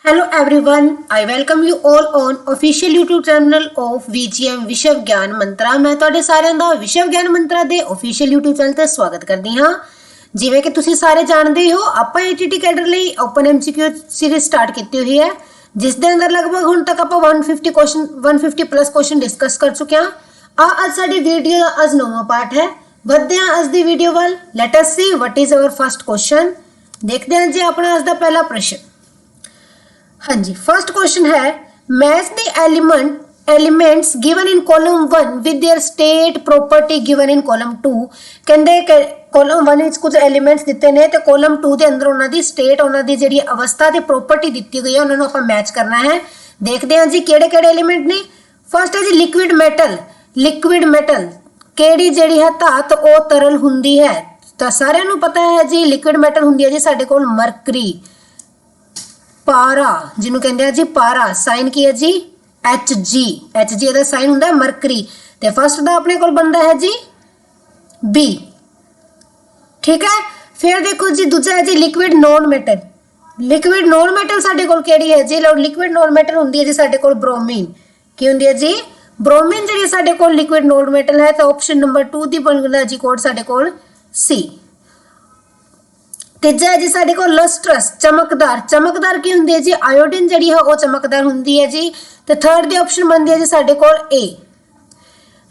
Hello everyone, I welcome you all on official YouTube channel of VGM ਵਿਸ਼ਵ ਗਿਆਨ ਮੰਤਰਾ। ਮੈਂ ਤੁਹਾਡੇ ਸਾਰਿਆਂ ਦਾ ਵਿਸ਼ਵ ਗਿਆਨ ਮੰਤਰਾ ਦੇ official YouTube ਚੈਨਲ ਤੇ ਸਵਾਗਤ ਕਰਦੀ ਹਾਂ। ਜਿਵੇਂ ਕਿ ਤੁਸੀਂ ਸਾਰੇ ਜਾਣਦੇ ਹੋ, ਆਪਾਂ ATT ਕੈਡਰ ਲਈ ਓਪਨ MCQ ਸੀਰੀਜ਼ ਸਟਾਰਟ ਕੀਤੀ ਹੋਈ ਹੈ, ਜਿਸ ਦੇ ਅੰਦਰ ਲਗਭਗ ਹੁਣ ਤੱਕ ਆਪਾਂ 150 ਪਲੱਸ ਕੁਐਸਚਨ ਡਿਸਕਸ ਕਰ ਚੁੱਕੇ ਹਾਂ। ਅੱਜ ਸਾਡੀ ਵੀਡੀਓ ਦਾ ਅੱਜ 9ਵਾਂ ਪਾਰਟ ਹੈ। ਵਧਦੇ ਹਾਂ ਅੱਜ ਦੀ ਵੀਡੀਓ ਵੱਲ। Let us see what is our first question. देखते हैं जी अपना आज का पहला प्रश्न। हाँ जी, फर्स्ट क्वेश्चन है match the elements given in column 1 with their state property given in column 2। कहंदे कॉलम 1 ਵਿੱਚ ਕੁਝ ਐਲੀਮੈਂਟਸ ਦਿੱਤੇ ਨੇ ਤੇ ਕॉलम 2 ਦੇ ਅੰਦਰ ਉਹਨਾਂ ਦੀ ਸਟੇਟ, ਉਹਨਾਂ ਦੀ ਜਿਹੜੀ ਅਵਸਥਾ ਤੇ ਪ੍ਰੋਪਰਟੀ ਦਿੱਤੀ ਗਈ ਹੈ, ਉਹਨਾਂ ਨੂੰ ਆਪਾਂ ਮੈਚ ਕਰਨਾ ਹੈ। ਦੇਖਦੇ ਹਾਂ ਜੀ ਕਿਹੜੇ ਕਿਹੜੇ ਐਲੀਮੈਂਟ ਨੇ। ਫਸਟ ਹੈ ਜੀ ਲਿਕੁਇਡ ਮੈਟਲ। ਲਿਕੁਇਡ ਮੈਟਲ ਕਿਹੜੀ ਜਿਹੜੀ ਹੈ ਧਾਤ ਉਹ ਤਰਲ ਹੁੰਦੀ ਹੈ, ਤਾਂ ਸਾਰਿਆਂ ਨੂੰ ਪਤਾ ਹੈ ਜੀ ਲਿਕੁਇਡ ਮੈਟਲ ਹੁੰਦੀ ਹੈ ਜੀ ਸਾਡੇ ਕੋਲ ਮਰਕਰੀ, ਪਾਰਾ ਜਿਹਨੂੰ ਕਹਿੰਦੇ ਆ ਜੀ ਪਾਰਾ। ਸਾਈਨ ਕੀ ਹੈ ਜੀ Hg। Hg ਦਾ ਸਾਈਨ ਹੁੰਦਾ ਹੈ ਮਰਕਰੀ। ਤੇ ਫਸਟ ਦਾ ਆਪਣੇ ਕੋਲ ਬਣਦਾ ਹੈ ਜੀ B। ਠੀਕ ਹੈ। ਫਿਰ ਦੇਖੋ ਜੀ ਦੂਜਾ ਹੈ ਜੀ liquid non metal. Liquid non metal ਸਾਡੇ ਕੋਲ ਕਿਹੜੀ ਹੈ ਜੀ? ਲਿਕੁਇਡ ਨੋਨ ਮੈਟਲ ਹੁੰਦੀ ਹੈ ਜੀ ਸਾਡੇ ਕੋਲ ਬ੍ਰੋਮੀਨ। ਕੀ ਹੁੰਦੀ ਹੈ ਜੀ? ਬ੍ਰੋਮੀਨ ਜਿਹੜੀ ਸਾਡੇ ਕੋਲ ਲਿਕੁਇਡ ਨੋਨ ਮੈਟਲ ਹੈ। ਤਾਂ ਆਪਸ਼ਨ ਨੰਬਰ 2 ਦੀ ਬਣਦਾ ਜੀ ਕੋਡ ਸਾਡੇ ਕੋਲ C। ਤੀਜਾ ਹੈ ਜੀ ਸਾਡੇ ਕੋਲ ਲਸਟਰਸ, ਚਮਕਦਾਰ। ਚਮਕਦਾਰ ਕੀ ਹੁੰਦੀ ਹੈ ਜੀ? ਆਇਓਡੀਨ ਜਿਹੜੀ ਹੈ ਉਹ ਚਮਕਦਾਰ ਹੁੰਦੀ ਹੈ ਜੀ। ਤੇ ਥਰਡ ਦੀ ਆਪਸ਼ਨ ਬਣਦੀ ਹੈ ਜੀ ਸਾਡੇ ਕੋਲ A।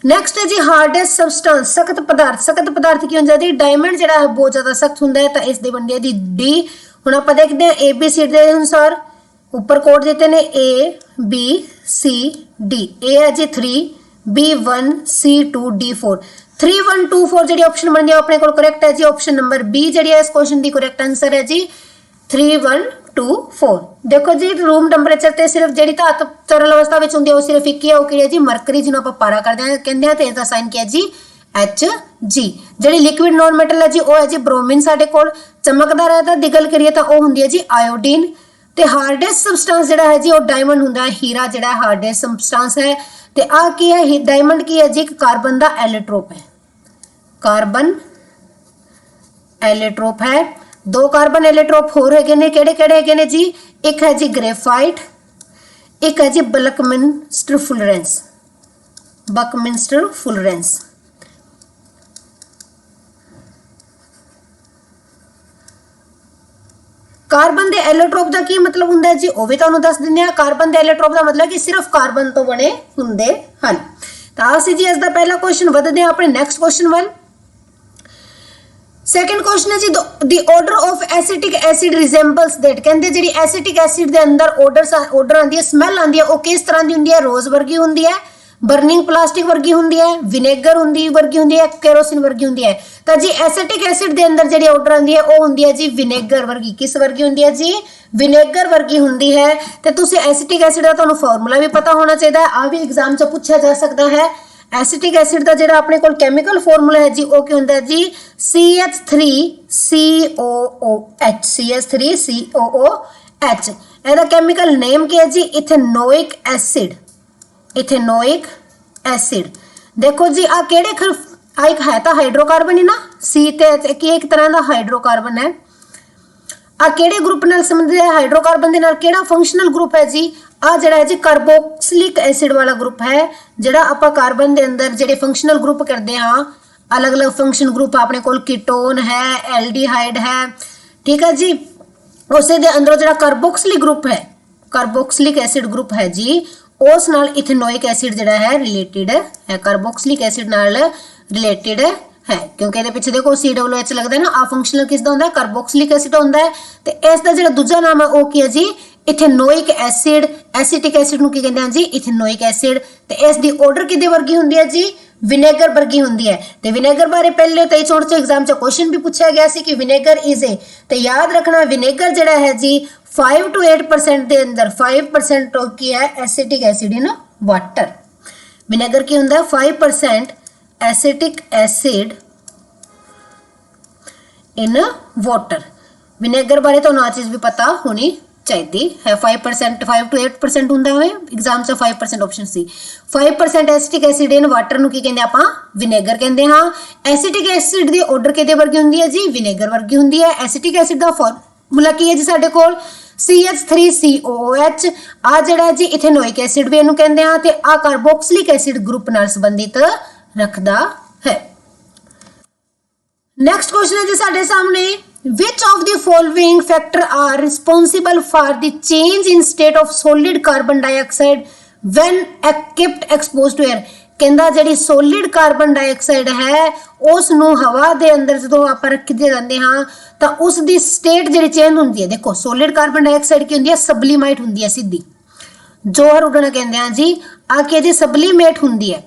ਨੈਕਸਟ ਹੈ ਜੀ ਹਾਰਡੈਸਟ ਸਬਸਟੈਂਸ, ਸਖਤ ਪਦਾਰਥ। ਸਖਤ ਪਦਾਰਥ ਕੀ ਹੁੰਦਾ ਜੀ? ਡਾਇਮੰਡ ਜਿਹੜਾ ਹੈ ਬਹੁਤ ਜ਼ਿਆਦਾ ਸਖਤ ਹੁੰਦਾ ਹੈ, ਤਾਂ ਇਸ ਦੀ ਬਣਦੀ ਹੈ ਜੀ D। ਹੁਣ ਆਪਾਂ ਦੇਖਦੇ ਹਾਂ ABCD ਦੇ ਅਨੁਸਾਰ ਉੱਪਰ ਕੋਡ ਦਿੱਤੇ ਨੇ A B C D। A ਹੈ ਜੀ 3, B 1, C 2, D 4। 3 1 2 4 ਜਿਹੜੀ ਆਪਸ਼ਨ ਬਣਦੀ ਹੈ ਆਪਣੇ ਕੋਲ ਕਰੈਕਟ ਹੈ ਜੀ ਆਪਸ਼ਨ ਨੰਬਰ B ਜਿਹੜੀ ਹੈ ਇਸ ਕੁਐਸਚਨ ਦੀ ਕਰੈਕਟ ਆਨਸਰ ਹੈ ਜੀ 3 1 2 4। ਦੇਖੋ ਜੀ ਰੂਮ ਟੈਂਪਰੇਚਰ ਤੇ ਸਿਰਫ ਜਿਹੜੀ ਧਾਤ ਤਰਲ ਅਵਸਥਾ ਵਿੱਚ ਹੁੰਦੀ ਹੈ ਉਹ ਸਿਰਫ ਇੱਕ ਹੀ ਹੈ, ਉਹ ਕਿਹੜੀ ਹੈ ਜੀ? ਮਰਕਰੀ, ਜਿਹਨੂੰ ਆਪਾਂ ਪਾਰਾ ਕਰਦੇ ਹਾਂ ਕਹਿੰਦੇ ਆ। ਤੇ ਇਸ ਦਾ ਸਾਈਨ ਕੀ ਹੈ ਜੀ Hg। ਜਿਹੜੀ ਲਿਕੁਇਡ ਨੋਨ ਮੈਟਲ ਹੈ ਜੀ ਉਹ ਹੈ ਜੀ ਬ੍ਰੋਮੀਨ ਸਾਡੇ ਕੋਲ। ਚਮਕਦਾਰ ਹੈ ਤਾਂ ਦੀ ਗੱਲ ਕਰੀਏ ਤਾਂ ਉਹ ਹੁੰਦੀ ਹੈ ਜੀ ਆਇਓਡੀਨ। ਤੇ ਹਾਰਡੈਸਟ ਸਬਸਟੈਂਸ ਜਿਹੜਾ ਹੈ ਜੀ ਉਹ ਡਾਇਮੰਡ ਹੁੰਦਾ ਹੈ, ਹੀਰਾ ਜਿਹੜਾ ਹਾਰਡੈਸਟ ਸਬਸਟੈਂਸ ਹੈ। ਤੇ ਆ ਕੀ ਹੈ? ਡਾਇਮੰਡ ਕੀ ਹੈ ਜੀ? ਇੱਕ ਕਾਰਬਨ ਦਾ ਐਲੋਟ੍ਰੋਪ ਹੈ। ਕਾਰਬਨ ਐਲੋਟ੍ਰੋਪ ਹੈ। ਦੋ ਕਾਰਬਨ ਐਲੋਟ੍ਰੋਪ ਹੋਰ ਹੈਗੇ ਨੇ, ਕਿਹੜੇ ਕਿਹੜੇ ਹੈਗੇ ਨੇ ਜੀ? ਇੱਕ ਹੈ ਜੀ ਗ੍ਰੇਫਾਈਟ, ਇੱਕ ਹੈ ਜੀ ਬਕਮਿੰਸਟਰ ਫੁਲਰੈਂਸ। ਬਕਮਿੰਸਟਰ ਫੁਲਰੈਂਸ। ਕਾਰਬਨ ਦੇ ਐਲੋਟ੍ਰੋਪ ਦਾ ਕੀ ਮਤਲਬ ਹੁੰਦਾ ਹੈ ਜੀ? ਉਹ ਵੀ ਤੁਹਾਨੂੰ ਦੱਸ ਦਿੰਦੇ ਆ। ਕਾਰਬਨ ਦੇ ਐਲੋਟ੍ਰੋਪ ਦਾ ਮਤਲਬ ਕਿ ਸਿਰਫ ਕਾਰਬਨ ਤੋਂ ਬਣੇ ਹੁੰਦੇ ਹਨ। ਤਾਂ ਅਸੀਂ ਜੀ ਇਸ ਦਾ ਪਹਿਲਾ ਕੁਐਸਚਨ ਵਧਦੇ ਹਾਂ ਆਪਣੇ ਨੈਕਸਟ ਕੁਐਸਚਨ ਵੱਲ। ਸੈਕੰਡ ਕੁਐਸਚਨ ਹੈ ਜੀ ਦੀ order of acetic acid resembles that. ਕਹਿੰਦੇ ਜਿਹੜੀ ਐਸੀਟਿਕ ਐਸਿਡ ਦੇ ਅੰਦਰ ਆਰਡਰ ਆਉਂਦੀ ਹੈ, ਸਮੈਲ ਆਉਂਦੀ ਹੈ, ਉਹ ਕਿਸ ਤਰ੍ਹਾਂ ਦੀ ਹੁੰਦੀ ਹੈ? ਰੋਜ਼ ਵਰਗੀ ਹੁੰਦੀ ਹੈ, ਬਰਨਿੰਗ ਪਲਾਸਟਿਕ ਵਰਗੀ ਹੁੰਦੀ ਹੈ, ਵਿਨੇਗਰ ਵਰਗੀ ਹੁੰਦੀ ਹੈ, ਕੈਰੋਸਿਨ ਵਰਗੀ ਹੁੰਦੀ ਹੈ। ਤਾਂ ਜੀ ਐਸੀਟਿਕ ਐਸਿਡ ਦੇ ਅੰਦਰ ਜਿਹੜੀ ਆਰਡਰ ਆਉਂਦੀ ਹੈ ਉਹ ਹੁੰਦੀ ਹੈ ਜੀ ਵਿਨੇਗਰ ਵਰਗੀ। ਕਿਸ ਵਰਗੀ ਹੁੰਦੀ ਹੈ ਜੀ? ਵਿਨੇਗਰ ਵਰਗੀ ਹੁੰਦੀ ਹੈ। ਤੇ ਤੁਸੀਂ ਐਸੀਟਿਕ ਐਸਿਡ ਦਾ ਤੁਹਾਨੂੰ ਫਾਰਮੂਲਾ ਵੀ ਪਤਾ ਹੋਣਾ ਚਾਹੀਦਾ ਹੈ, ਆ ਵੀ ਐਗਜ਼ਾਮ 'ਚ ਪੁੱਛਿਆ ਜਾ ਸਕਦਾ ਹੈ। ਐਸੀਟਿਕ ਐਸਿਡ ਦਾ ਜਿਹੜਾ ਆਪਣੇ ਕੋਲ ਕੈਮੀਕਲ ਫਾਰਮੂਲਾ ਹੈ ਜੀ ਉਹ ਕੀ ਹੁੰਦਾ ਜੀ? CH3COOH। CH3COOH। ਇਹਦਾ ਕੈਮੀਕਲ ਨੇਮ ਕੀ ਹੈ ਜੀ? ਇਥੇਨੋਇਕ ਐਸਿਡ। ਇਥੇਨੋਇਕ ਐਸਿਡ। ਦੇਖੋ ਜੀ ਆ ਕਿਹੜੇ ਇੱਕ ਹੈ ਤਾਂ ਹਾਈਡਰੋਕਾਰਬਨ ਹੀ ਨਾ, C ਤੇ ਕੀ ਇੱਕ ਤਰ੍ਹਾਂ ਦਾ ਹਾਈਡਰੋਕਾਰਬਨ ਹੈ। ਆ ਕਿਹੜੇ ਗਰੁੱਪ ਨਾਲ ਸੰਬੰਧਿਤ ਹੈ? ਹਾਈਡਰੋਕਾਰਬਨ ਦੇ ਨਾਲ। ਕਿਹੜਾ ਫੰਕਸ਼ਨਲ ਗਰੁੱਪ ਹੈ ਜੀ? ਆ ਜਿਹੜਾ ਹੈ ਜੀ ਕਾਰਬੋਕਸਿਲਿਕ ਐਸਿਡ ਵਾਲਾ ਗਰੁੱਪ ਹੈ। ਜਿਹੜਾ ਆਪਾਂ ਕਾਰਬਨ ਦੇ ਅੰਦਰ ਜਿਹੜੇ ਫੰਕਸ਼ਨਲ ਗਰੁੱਪ ਕਰਦੇ ਹਾਂ, ਅਲੱਗ-ਅਲੱਗ ਫੰਕਸ਼ਨ ਗਰੁੱਪ ਆਪਣੇ ਕੋਲ ਕੀਟੋਨ ਹੈ, ਐਲਡੀਹਾਈਡ ਹੈ, ਠੀਕ ਹੈ ਜੀ। ਉਸੇ ਦੇ ਅੰਦਰੋਂ ਜਿਹੜਾ ਕਾਰਬੋਕਸਿਲਿਕ ਗਰੁੱਪ ਹੈ, ਕਾਰਬੋਕਸਿਲਿਕ ਐਸਿਡ ਗਰੁੱਪ ਹੈ ਜੀ, ਉਸ ਨਾਲ ਇਥੇਨੋਇਕ ਐਸਿਡ ਜਿਹੜਾ ਹੈ ਰਿਲੇਟਿਡ ਹੈ, ਕਾਰਬੋਕਸਿਲਿਕ ਐਸਿਡ ਨਾਲ ਰਿਲੇਟਿਡ ਹੈ। ਕਿਉਂਕਿ ਇਹਦੇ ਪਿੱਛੇ ਦੇਖੋ COOH ਲੱਗਦਾ ਹੈ ਨਾ। ਆ ਫੰਕਸ਼ਨਲ ਕਿਸ ਦਾ ਹੁੰਦਾ ਹੈ? ਕਾਰਬੋਕਸਿਲਿਕ ਐਸਿਡ ਹੁੰਦਾ ਹੈ। ਤੇ ਇਸ ਦਾ ਜਿਹੜਾ ਦੂਜਾ ਨਾਮ ਹੈ ਉਹ ਕੀ ਹੈ ਜੀ? ਇਥੇਨੋਇਕ ਐਸਿਡ। ਐਸੀਟਿਕ ਐਸਿਡ ਨੂੰ ਕੀ ਕਹਿੰਦੇ ਹਨ ਜੀ? ਇਥੇਨੋਇਕ ਐਸਿਡ। ਤੇ ਇਸ ਦੀ ਆਰਡਰ ਕਿਹਦੇ ਵਰਗੀ ਹੁੰਦੀ ਹੈ ਜੀ? ਵਿਨੇਗਰ ਵਰਗੀ ਹੁੰਦੀ ਹੈ। ਤੇ ਵਿਨੇਗਰ ਬਾਰੇ ਪਹਿਲੇ 23-24 ਚ ਐਗਜ਼ਾਮ 'ਚ ਕੁਐਸਚਨ ਵੀ ਪੁੱਛਿਆ ਗਿਆ ਸੀ ਕਿ ਵਿਨੇਗਰ ਇਜ਼ ਏ, ਤੇ ਯਾਦ ਰੱਖਣਾ ਵਿਨੇਗਰ ਜਿਹੜਾ ਹੈ ਜੀ 5 to 8% ਦੇ ਅੰਦਰ 5% ਕੀ ਹੈ? ਐਸੀਟਿਕ ਐਸਿਡ ਇਨ ਵਾਟਰ। ਵਿਨੇਗਰ ਕੀ ਹੁੰਦਾ? 5% ਐਸੀਟਿਕ ਐਸਿਡ ਇਨ ਵਾਟਰ। ਵਿਨੇਗਰ ਬਾਰੇ ਤੁਹਾਨੂੰ ਆ ਚੀਜ਼ ਵੀ ਪਤਾ ਹੋਣੀ ਚਾਹੀਦੀ ਹੈ। 5% 5 to 8% ਹੁੰਦਾ ਹੋਏ ਐਗਜ਼ਾਮ 'ਚ 5% ਆਪਸ਼ਨ ਸੀ। 5% ਐਸੀਟਿਕ ਐਸਿਡ ਇਨ ਵਾਟਰ ਨੂੰ ਕੀ ਕਹਿੰਦੇ ਆਪਾਂ? ਵਿਨੇਗਰ ਕਹਿੰਦੇ ਹਾਂ। ਐਸੀਟਿਕ ਐਸਿਡ ਦੀ ਆਰਡਰ ਕਿਹਦੇ ਵਰਗੀ ਹੁੰਦੀ ਹੈ ਜੀ? ਵਿਨੇਗਰ ਵਰਗੀ ਹੁੰਦੀ ਹੈ। ਐਸੀਟਿਕ ਐਸਿਡ ਦਾ ਫਾਰਮੂਲਾ ਕੀ ਹੈ ਜੀ ਸਾਡੇ ਕੋਲ? CH3COOH ਆ ਜਿਹੜਾ ਜੀ ਇਥेनोइक एसिड भी ਇਹਨੂੰ ਕਹਿੰਦੇ ਆ ਤੇ ਆ ਕਾਰਬੋਕਸਿਲਿਕ ਐਸਿਡ ਗਰੁੱਪ ਨਾਲ ਸੰਬੰਧਿਤ ਰੱਖਦਾ ਹੈ। नेक्स्ट क्वेश्चन है जी साडे सामने, which of the following factor are responsible for the change in state of solid carbon dioxide when kept exposed to air। ਕਹਿੰਦਾ ਜਿਹੜੀ ਸੋਲਿਡ ਕਾਰਬਨ ਡਾਈਆਕਸਾਈਡ ਹੈ ਉਸ ਨੂੰ ਹਵਾ ਦੇ ਅੰਦਰ ਜਦੋਂ ਆਪਾਂ ਰੱਖਦੇ ਜਾਂਦੇ ਹਾਂ ਤਾਂ ਉਸ ਦੀ ਸਟੇਟ ਜਿਹੜੀ ਚੇਂਜ ਹੁੰਦੀ ਹੈ। ਦੇਖੋ ਸੋਲਿਡ ਕਾਰਬਨ ਡਾਈਆਕਸਾਈਡ ਕੀ ਹੁੰਦੀ ਹੈ, ਸਬਲੀਮਾਈਟ ਹੁੰਦੀ ਹੈ, ਸਿੱਧੀ ਜੋਹਰ ਉੱਡਣਾ ਕਹਿੰਦੇ ਆ ਜੀ, ਆ ਕੇ ਜੀ ਸਬਲੀਮੇਟ ਹੁੰਦੀ ਹੈ।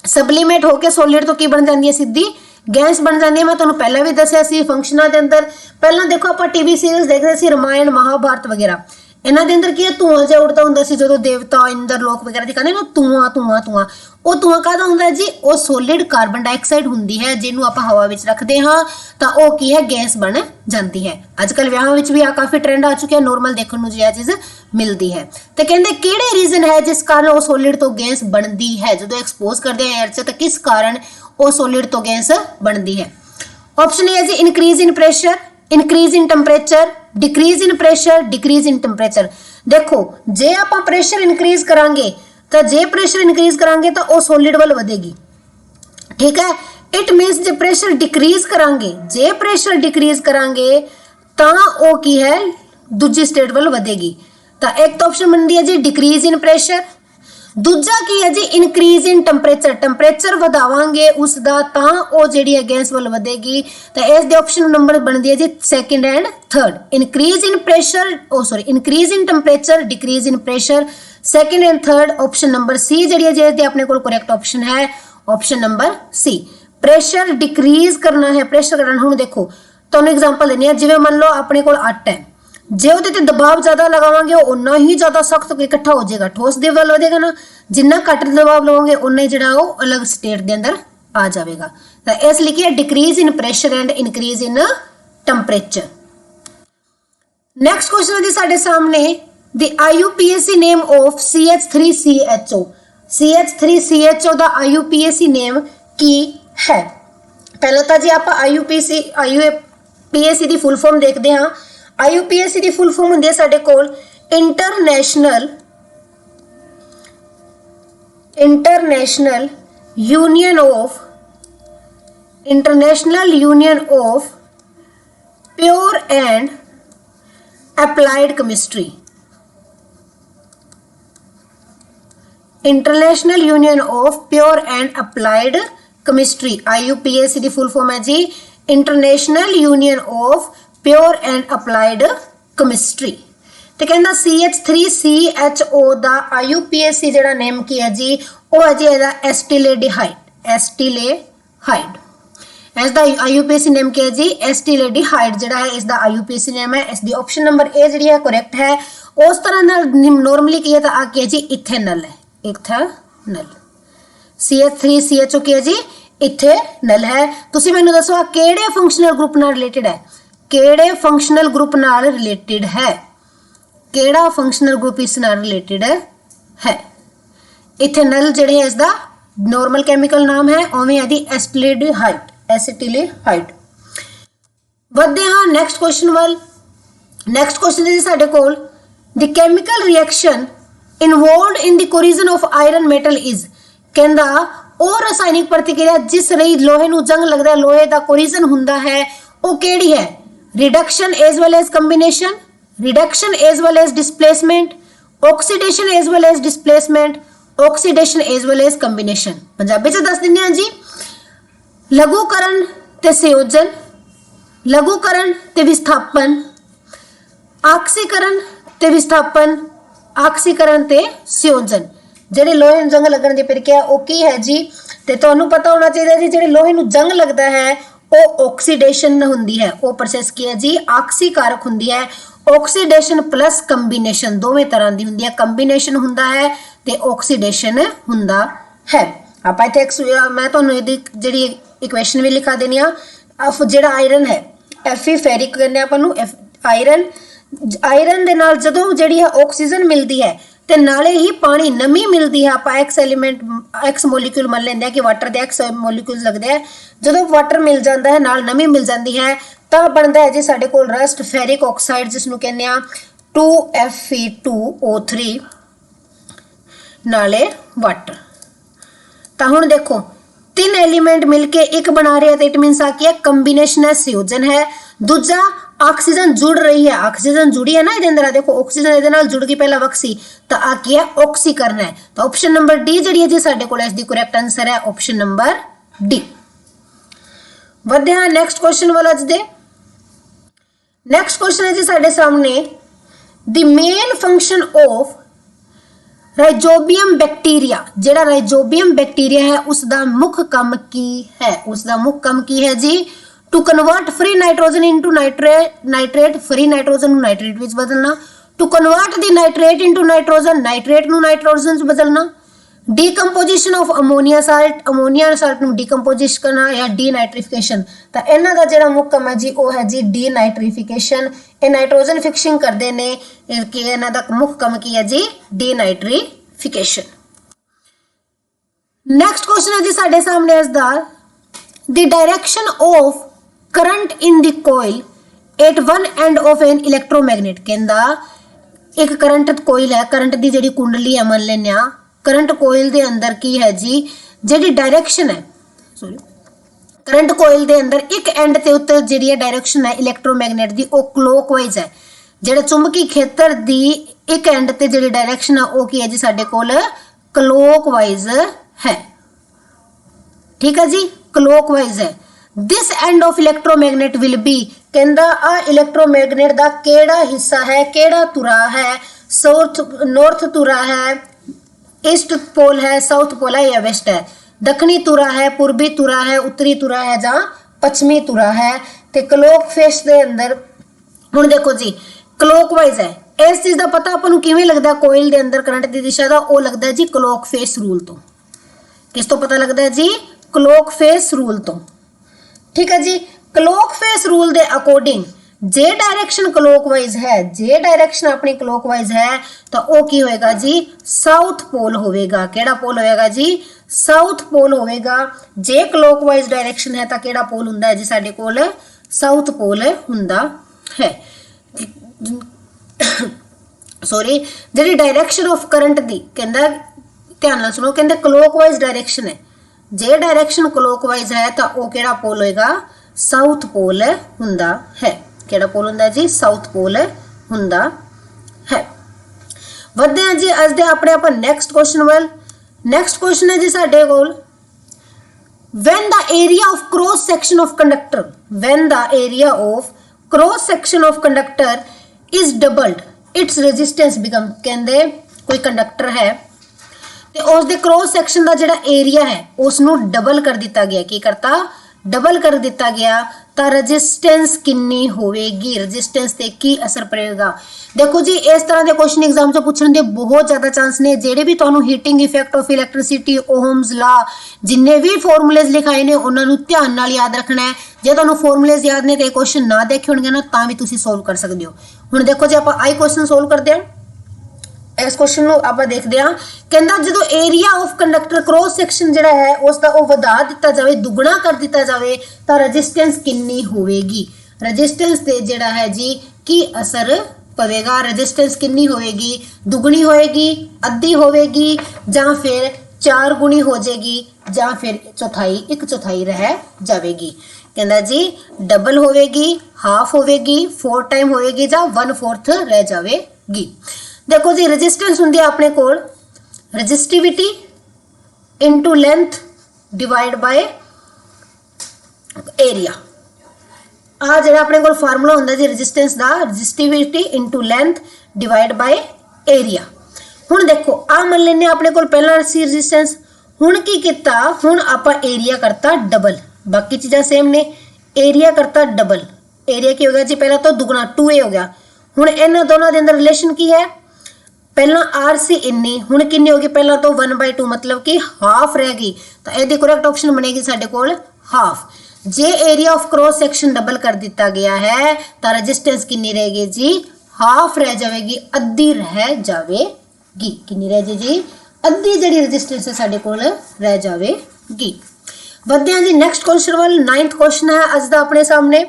ਸਬਲੀਮੇਟ ਹੋ ਕੇ ਸੋਲਿਡ ਤੋਂ ਕੀ ਬਣ ਜਾਂਦੀ ਹੈ, ਸਿੱਧੀ ਗੈਸ ਬਣ ਜਾਂਦੀ ਹੈ। ਮੈਂ ਤੁਹਾਨੂੰ ਪਹਿਲਾਂ ਵੀ ਦੱਸਿਆ ਸੀ ਫੰਕਸ਼ਨਾਂ ਦੇ ਅੰਦਰ। ਪਹਿਲਾਂ ਦੇਖੋ ਆਪਾਂ ਟੀਵੀ ਸੀਰੀਜ਼ ਦੇਖਦੇ ਸੀ ਰਾਮਾਇਣ ਮਹਾਭਾਰਤ ਵਗੈਰਾ, ਇਹਨਾਂ ਦੇ ਅੰਦਰ ਕੀ ਹੈ, ਧੂਆਂ ਜਿਹਾ ਉੱਡਦਾ ਹੁੰਦਾ ਸੀ ਜਦੋਂ ਦੇਵਤਾ ਇੰਦਰ ਲੋਕ ਵਗੈਰਾ ਦੀ ਕਹਿੰਦੇ ਨਾ ਧੂਆਂ ਧੂਆਂ ਧੂਆਂ, ਉਹ ਧੂਆਂ ਕਾਹਦਾ ਹੁੰਦਾ ਜੀ, ਉਹ ਸੋਲਿਡ ਕਾਰਬਨ ਡਾਈਆਕਸਾਈਡ ਹੁੰਦੀ ਹੈ। ਜਿਹਨੂੰ ਆਪਾਂ ਹਵਾ ਵਿੱਚ ਰੱਖਦੇ ਹਾਂ ਤਾਂ ਉਹ ਕੀ ਹੈ, ਗੈਸ ਬਣ ਜਾਂਦੀ ਹੈ। ਅੱਜ ਕੱਲ੍ਹ ਵਿਆਹਾਂ ਵਿੱਚ ਵੀ ਆ ਕਾਫੀ ਟ੍ਰੈਂਡ ਆ ਚੁੱਕਿਆ, ਨੋਰਮਲ ਦੇਖਣ ਨੂੰ ਜੀ ਇਹ ਚੀਜ਼ ਮਿਲਦੀ ਹੈ। ਤੇ ਕਹਿੰਦੇ ਕਿਹੜੇ ਰੀਜ਼ਨ ਹੈ ਜਿਸ ਕਾਰਨ ਉਹ ਸੋਲਿਡ ਤੋਂ ਗੈਸ ਬਣਦੀ ਹੈ, ਜਦੋਂ ਐਕਸਪੋਜ਼ ਕਰਦੇ ਆ ਏਅਰ 'ਚ ਤਾਂ ਕਿਸ ਕਾਰਨ ਉਹ ਸੋਲਿਡ ਤੋਂ ਗੈਸ ਬਣਦੀ ਹੈ। ਆਪਸ਼ਨ ਏ ਹੈ ਜੀ increase in pressure, increase in temperature, decrease in pressure, decrease in temperature. देखो जे आप प्रेशर इनक्रीज करांगे तो जे प्रेशर इनक्रीज करांगे तो वो सॉलिड वाल वधेगी, ठीक है। It means J pressure decrease करांगे, जे प्रेशर डिक्रीज करांगे तो वो की है दूजी स्टेट वाल वधेगी। तो एक तो ऑप्शन बनती है जी डिक्रीज इन प्रेशर, दूजा की है जी इनक्रीज इन टैंपरेचर, टैंपरेचर ਵਧਾਵਾਂਗੇ ਉਸ ਦਾ ਤਾਂ ਉਹ ਜਿਹੜੀ ਹੈ ਗੈਸ ਵੱਲ ਵਧੇਗੀ। ਤਾਂ ਇਸ ਦੇ ਆਪਸ਼ਨ ਨੰਬਰ ਬਣਦੀ ਹੈ ਜੀ second and third, increase in pressure increase in temperature, decrease in pressure, second and third option number C ਜਿਹੜੀ ਹੈ ਜਿਸ ਦੇ ਆਪਣੇ ਕੋਲ ਕਰੈਕਟ ਆਪਸ਼ਨ ਹੈ option number C. Pressure decrease ਕਰਨਾ ਹੈ, ਪ੍ਰੈਸ਼ਰ ਕਰਨਾ। ਹੁਣ ਦੇਖੋ ਤੁਹਾਨੂੰ ਐਗਜ਼ਾਮਪਲ ਦਿੰਦੇ ਆ, ਜਿਵੇਂ ਮੰਨ ਲਓ ਆਪਣੇ ਕੋਲ ਆਟਾ ਹੈ, ਜੇ ਉਹਦੇ ਤੇ ਦਬਾਅ ਜ਼ਿਆਦਾ ਲਗਾਵਾਂਗੇ ਉਹ ਉਨਾ ਹੀ ਜ਼ਿਆਦਾ ਸਖਤ ਇਕੱਠਾ ਹੋ ਜਾਏਗਾ, ਠੋਸ ਦੇ ਵੱਲ ਵਧੇਗਾ ਨਾ। ਜਿੰਨਾ ਘੱਟ ਦਬਾਅ ਲਵਾਂਗੇ ਉਨਾ ਹੀ ਜਿਹੜਾ ਉਹ ਅਲੱਗ ਸਟੇਟ ਦੇ ਅੰਦਰ ਆ ਜਾਵੇਗਾ। ਤਾਂ ਇਸ ਲਈ ਕੀ ਹੈ decrease in pressure and increase in temperature. Next question ਹੈ ਜੀ ਸਾਡੇ ਸਾਹਮਣੇ, the IUPAC name of CH3CHO, CH3CHO the IUPAC ਨੇਮ ਕੀ ਹੈ। ਪਹਿਲਾਂ ਤਾਂ ਜੀ ਆਪਾਂ IUPAC ਦੀ ਫੁੱਲ ਫਾਰਮ ਦੇਖਦੇ ਹਾਂ। IUPAC ਦੀ ਫੁੱਲ ਫਾਰਮ ਹੁੰਦੀ ਹੈ ਸਾਡੇ ਕੋਲ international union of pure and applied chemistry. International union of pure and applied chemistry, IUPAC the full form ਹੈ ਜੀ international union of pure and applied chemistry. तो कहना CH3CHO ਦਾ IUPAC ਜਿਹੜਾ ਨੇਮ ਕੀ ਹੈ ਜੀ, ਉਹ ਹੈ ਜੀ ਇਹਦਾ ਐਸਟੀਲੇਡੀਹਾਈਡ। ਇਸ ਦਾ IUPAC ਨੇਮ ਕੀ ਹੈ ਜੀ, ਐਸਟੀਲੇਡੀਹਾਈਡ ਜਿਹੜਾ ਹੈ ਇਸ ਦਾ IUPAC ਨੇਮ ਹੈ। ਇਸ ਦੀ ਆਪਸ਼ਨ ਨੰਬਰ ਏ ਜਿਹੜੀ ਹੈ ਕਰੈਕਟ ਹੈ। ਉਸ ਤਰ੍ਹਾਂ ਨਾਲ ਨੋਰਮਲੀ ਕੀ ਹੈ ਤਾਂ ਆ ਕੀ ਹੈ ਜੀ ਇਥੇਨਲ ਹੈ, ਇਥੇਨਲ। CH3CHO ਕੀ ਹੈ ਜੀ ਇਥੇਨਲ ਹੈ। ਤੁਸੀਂ ਮੈਨੂੰ ਦੱਸੋ ਆ ਕਿਹੜੇ ਫੰਕਸ਼ਨਲ ਗਰੁੱਪ ਨਾਲ ਰਿਲੇਟਡ ਹੈ, ਕਿਹੜੇ ਫੰਕਸ਼ਨਲ ਗਰੁੱਪ ਨਾਲ ਰਿਲੇਟਡ ਹੈ, ਕਿਹੜਾ ਫੰਕਸ਼ਨਲ ਗਰੁੱਪ ਇਸ ਨਾਲ ਰਿਲੇਟਡ ਹੈ। ਇਥੇਨਲ ਜਿਹੜੇ ਹੈ ਇਸ ਦਾ ਨਾਰਮਲ ਕੈਮੀਕਲ ਨਾਮ ਹੈ, ਉਵੇਂ ਹੈ ਦੀ ਐਸਿਟਿਲੇਹਾਈਡ। ਵਧਦੇ ਹਾਂ ਨੈਕਸਟ ਕੁਐਸਚਨ ਵੱਲ। ਨੈਕਸਟ ਕੁਐਸਚਨ ਹੈ ਜੀ ਸਾਡੇ ਕੋਲ, the chemical reaction involved in the corrosion of iron metal is. ਕਹਿੰਦਾ ਉਹ ਰਸਾਇਣਿਕ ਪ੍ਰਤੀਕਿਰਿਆ ਜਿਸ ਲਈ ਲੋਹੇ ਨੂੰ ਜੰਗ ਲੱਗਦਾ ਹੈ, ਲੋਹੇ ਦਾ ਕੋਰੀਜ਼ਨ ਹੁੰਦਾ ਹੈ, ਉਹ ਕਿਹੜੀ ਹੈ। Reduction as well as combination, reduction as well as displacement, oxidation as well as displacement, oxidation as well as combination। Punjabi च दस दिने जी, लघुकरण ते संयोजन, लघुकरण ते विस्थापन, आक्सीकरण ते विस्थापन, आक्सीकरण ते संयोजन। ਜਿਹੜੇ ਲੋਹੇ ਨੂੰ ਜੰਗ ਲੱਗਣ ਦੀ ਪ੍ਰਕਿਰਿਆ ਉਹ ਕੀ ਹੈ ਜੀ, ਤੇ ਤੁਹਾਨੂੰ ਪਤਾ ਹੋਣਾ ਚਾਹੀਦਾ ਜੀ ਜਿਹੜੇ ਲੋਹੇ ਨੂੰ ਜੰਗ ਲੱਗਦਾ ਹੈ ਉਹ ਆਕਸੀਡੇਸ਼ਨ ਹੁੰਦੀ ਹੈ। ਉਹ ਪ੍ਰੋਸੈਸ ਕੀ ਹੈ ਜੀ, ਆਕਸੀਕਾਰਕ ਹੁੰਦੀ ਹੈ। ਆਕਸੀਡੇਸ਼ਨ ਪਲੱਸ ਕੰਬੀਨੇਸ਼ਨ ਦੋਵੇਂ ਤਰ੍ਹਾਂ ਦੀ ਹੁੰਦੀ ਹੈ, ਕੰਬੀਨੇਸ਼ਨ ਹੁੰਦਾ ਹੈ ਤੇ ਆਕਸੀਡੇਸ਼ਨ ਹੁੰਦਾ ਹੈ। ਆਪਾਂ ਇੱਥੇ ਮੈਂ ਤੁਹਾਨੂੰ ਇਹਦੀ ਜਿਹੜੀ ਇਕੁਏਸ਼ਨ ਵੀ ਲਿਖਾ ਦੇਣੀ ਆ। ਜਿਹੜਾ ਆਇਰਨ ਹੈ Fe ਫੈਰਿਕ ਕਹਿੰਦੇ ਆਪਾਂ ਨੂੰ, ਆਇਰਨ ਦੇ ਨਾਲ ਜਦੋਂ ਜਿਹੜੀ ਹੈ ਆਕਸੀਜਨ ਮਿਲਦੀ ਹੈ ਤੇ ਨਾਲੇ ਹੀ ਪਾਣੀ ਨਮੀ ਮਿਲਦੀ ਹੈ। ਆਪਾਂ ਐਕਸ ਐਲੀਮੈਂਟ ਐਕਸ ਮੋਲੀਕਿਊਲ ਮੰਨ ਲੈਂਦੇ ਆ ਕਿ ਵਾਟਰ ਦੇ ਐਕਸ ਮੋਲੀਕਿਊਲਸ ਲੱਗਦੇ ਆ। ਜਦੋਂ ਵਾਟਰ ਮਿਲ ਜਾਂਦਾ ਹੈ ਨਾਲ ਨਮੀ ਮਿਲ ਜਾਂਦੀ ਹੈ ਤਾਂ ਬਣਦਾ ਹੈ ਜੀ ਸਾਡੇ ਕੋਲ ਰਸਟ ਫੈਰਿਕ ਆਕਸਾਈਡ, ਜਿਸ ਨੂੰ ਕਹਿੰਦੇ ਆ 2Fe2O3 नाले वाटर। तो हुण देखो 3 एलीमेंट मिलके एक बना रहे हैं, तो इट मीनस आ क्या कंबीनेशन है, संयोजन है। दूजा ऑक्सीजन जुड़ रही है, ऑक्सीजन जुड़ी है ना इहदे अंदर, देखो ऑक्सीजन इहदे नाल जुड़ गई पहला वक्सी, तो आ क्या ऑक्सीकरण है। तो ऑप्शन नंबर डी जिहड़ी है जी साडे कोल इस दी करेक्ट आंसर है ऑप्शन नंबर डी। वधदे हां नेक्स्ट क्वेश्चन वाला अज दे। नेक्स्ट क्वेश्चन है जी साडे सामने, the main function of rhizobium bacteria, जेड़ा राइजोबियम बैक्टीरिया है उसका मुख्य काम की है, उसका मुख्य काम की है जी to convert free nitrogen into nitrate, free nitrogen नु नाइट्रेट विच बदलना, to convert the nitrate into nitrogen, nitrate नु नाइट्रोजन च बदलना, डीकंपोजिशन ऑफ अमोनिया साल्ट नु डीकंपोजिश करना या डीनाइट्रिफिकेशन। तो इन्हां दा जेड़ा मुख्य काम है जी वो है जी डीनाइट्रिफिकेशन। ये नाइट्रोजन फिक्सिंग करते हैं कि इन्हां दा मुख्य काम की है जी डीनाइट्रिफिकेशन। नेक्स्ट क्वेश्चन है जी साडे सामने इसदा, the direction of current in the coil at one end of an electromagnet. कहंदा एक करंट कॉइल है, करंट दी जेड़ी कुंडली है मान लेने, करंट कोयल दे अंदर की है जी जेडी डायरेक्शन है, सॉरी करंट कोयल दे अंदर एक एंड ते उत्ते जेडी डायरेक्शन है इलेक्ट्रोमैग्नेट दी वो क्लॉकवाइज है। जेड़ा चुंबकी खेतर दी एक एंड ते जेडी डायरेक्शन है वो की है जी साडे कोल क्लॉकवाइज है। ठीक है जी, क्लॉकवाइज है। This end of electromagnet will be, कहंदा आ इलेक्ट्रोमैग्नेट दा केड़ा हिस्सा है, केड़ा तुरा है, नॉर्थ तुरा है, ईस्ट पोल है, साउथ पोल है या वेस्ट है, दक्षिणी तुरा है, पूर्वी तुरा है, उत्तरी तुरा है या पश्चिमी तुरा है। ते क्लॉक फेस दे अंदर हुण देखो जी क्लॉकवाइज है। इस चीज का पता अपन किवें लगदा कोयल दे अंदर करंट दी दिशा दा, वो लगदा है जी क्लॉक फेस रूल तो। किस तो पता लगदा है जी क्लॉक फेस रूल तो। ठीक है जी, क्लॉक फेस रूल दे अकॉर्डिंग जे डायरेक्शन क्लॉकवाइज है, जे डायरेक्शन अपनी क्लॉकवाइज है तो वो की होएगा जी साउथ पोल होएगा। केड़ा पोल होएगा जी साउथ पोल होएगा। जे क्लॉकवाइज डायरेक्शन है तो केड़ा पोल हुंदा है जी साडे कोल साउथ पोल हुंदा है। सॉरी, जेडी डायरेक्शन ऑफ करंट दी कहंदा ध्यान नाल सुनो, कहंदे क्लॉकवाइज डायरेक्शन है, जे डायरेक्शन क्लॉकवाइज है तो वो केड़ा पोल होएगा साउथ पोल हुंदा है। केड़ा पोल हुंदा जी साउथ पोल हुंदा है। वधदे हां जी अज दे अपने अपन नेक्स्ट क्वेश्चन वल। नेक्स्ट क्वेश्चन है जी साडे कोल, when the area of cross section of conductor, when the area of cross section of conductor is doubled it's resistance become. कहंदे कोई कंडक्टर है ते उस दे क्रॉस सेक्शन दा जेड़ा एरिया है उसनू डबल कर दिता गया। की करता डबल कर दिता गया तो रेजिस्टेंस कितनी होगी, रेजिस्टेंस ते की असर पड़ेगा। देखो जी इस तरह के क्वेश्चन एग्जाम से पूछने के बहुत ज्यादा चांस ने। जेडे भी तुहानू heating effect of electricity, Ohm's law, जिन्ने भी फॉर्मूलेज लिखाए ने उन्होंने ध्यान नाल याद रखना है। जे तुहानू फॉर्मूलेज याद ने तो क्वेश्चन ना देखे होंगे ना तां भी तुसीं सोल्व कर सकते हो। हुण देखो जी आपां आई क्वेश्चन सोल्व करते हैं। इस क्वेश्चन ਨੂੰ ਆਪਾਂ ਦੇਖਦੇ ਹਾਂ। ਕਹਿੰਦਾ ਜਦੋਂ area of conductor cross section ਜਿਹੜਾ ਹੈ ਉਸ ਦਾ ਉਹ ਵਧਾ ਦਿੱਤਾ ਜਾਵੇ, ਦੁੱਗਣਾ ਕਰ ਦਿੱਤਾ ਜਾਵੇ ਤਾਂ ਰੈਜ਼ਿਸਟੈਂਸ ਕਿੰਨੀ ਹੋਵੇਗੀ। ਰੈਜ਼ਿਸਟੈਂਸ ਤੇ ਜਿਹੜਾ ਹੈ ਜੀ ਕੀ ਅਸਰ ਪਵੇਗਾ। ਰੈਜ਼ਿਸਟੈਂਸ ਕਿੰਨੀ ਹੋਵੇਗੀ, ਦੁੱਗਣੀ ਹੋਵੇਗੀ, ਅੱਧੀ ਹੋਵੇਗੀ ਜਾਂ ਫਿਰ 4 ਗੁਣੀ ਹੋ ਜਾਏਗੀ ਜਾਂ ਫਿਰ ਚੌਥਾਈ 1/4 ਰਹਿ ਜਾਵੇਗੀ। ਕਹਿੰਦਾ ਜੀ ਡਬਲ ਹੋਵੇਗੀ, ਹਾਫ ਹੋਵੇਗੀ, 4 टाइम ਹੋਵੇਗੀ ਜਾਂ 1/4 ਰਹਿ ਜਾਵੇਗੀ। देखो जी रेजिस्टेंस होंगी अपने कोल resistivity into length divide by area. आ जो अपने कोल फार्मूला होंदा जी रेजिस्टेंस दा, resistivity into length divide by area. हुण देखो आ मान लेने अपने कोल पहला सी रजिस्टेंस, हुण की किता, हुण आपां एरिया करता डबल, बाकी चीज़ां सेम ने, एरिया करता डबल। एरिया की हो गया जी पहला तो दुगना 2a हो गया। हुण इन्हां दोनों दे अंदर रिलेशन की है, पहला आर सी इन्नी, हुण किन्नी होगी पहला तो 1/2 मतलब कि हाफ रह गई। तो यदि करेक्ट ऑप्शन बनेगी साडे कोल हाफ। जे area of cross section double कर दिता गया है तो रेजिस्टेंस किन्नी रहेगी जी हाफ रह जाएगी, अद्धी रह जाएगी। किन्नी रह जाएगी जी अद्धी जी रेजिस्टेंस है साडे कोल रह जाएगी। वधदे हां जी नेक्स्ट क्वेश्चन वाल। 9th क्वेश्चन है अज दा अपने सामने,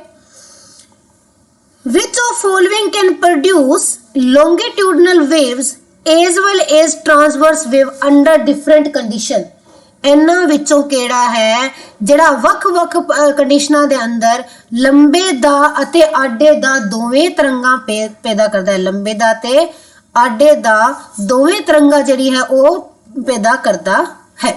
which of following can produce longitudinal waves as well as transverse wave under different condition। ਇਹਨਾਂ ਵਿੱਚੋਂ ਕਿਹੜਾ ਹੈ ਜਿਹੜਾ ਵੱਖ-ਵੱਖ ਕੰਡੀਸ਼ਨਾਂ ਦੇ ਅੰਦਰ ਲੰਬੇ ਦਾ ਅਤੇ ਆਡੇ ਦਾ ਦੋਵੇਂ ਤਰੰਗਾਂ ਪੈਦਾ ਕਰਦਾ ਹੈ। ਲੰਬੇ ਦਾ ਤੇ ਆਡੇ ਦਾ ਦੋਵੇਂ ਤਰੰਗਾਂ ਜਿਹੜੀ ਹੈ ਉਹ ਪੈਦਾ ਕਰਦਾ ਹੈ।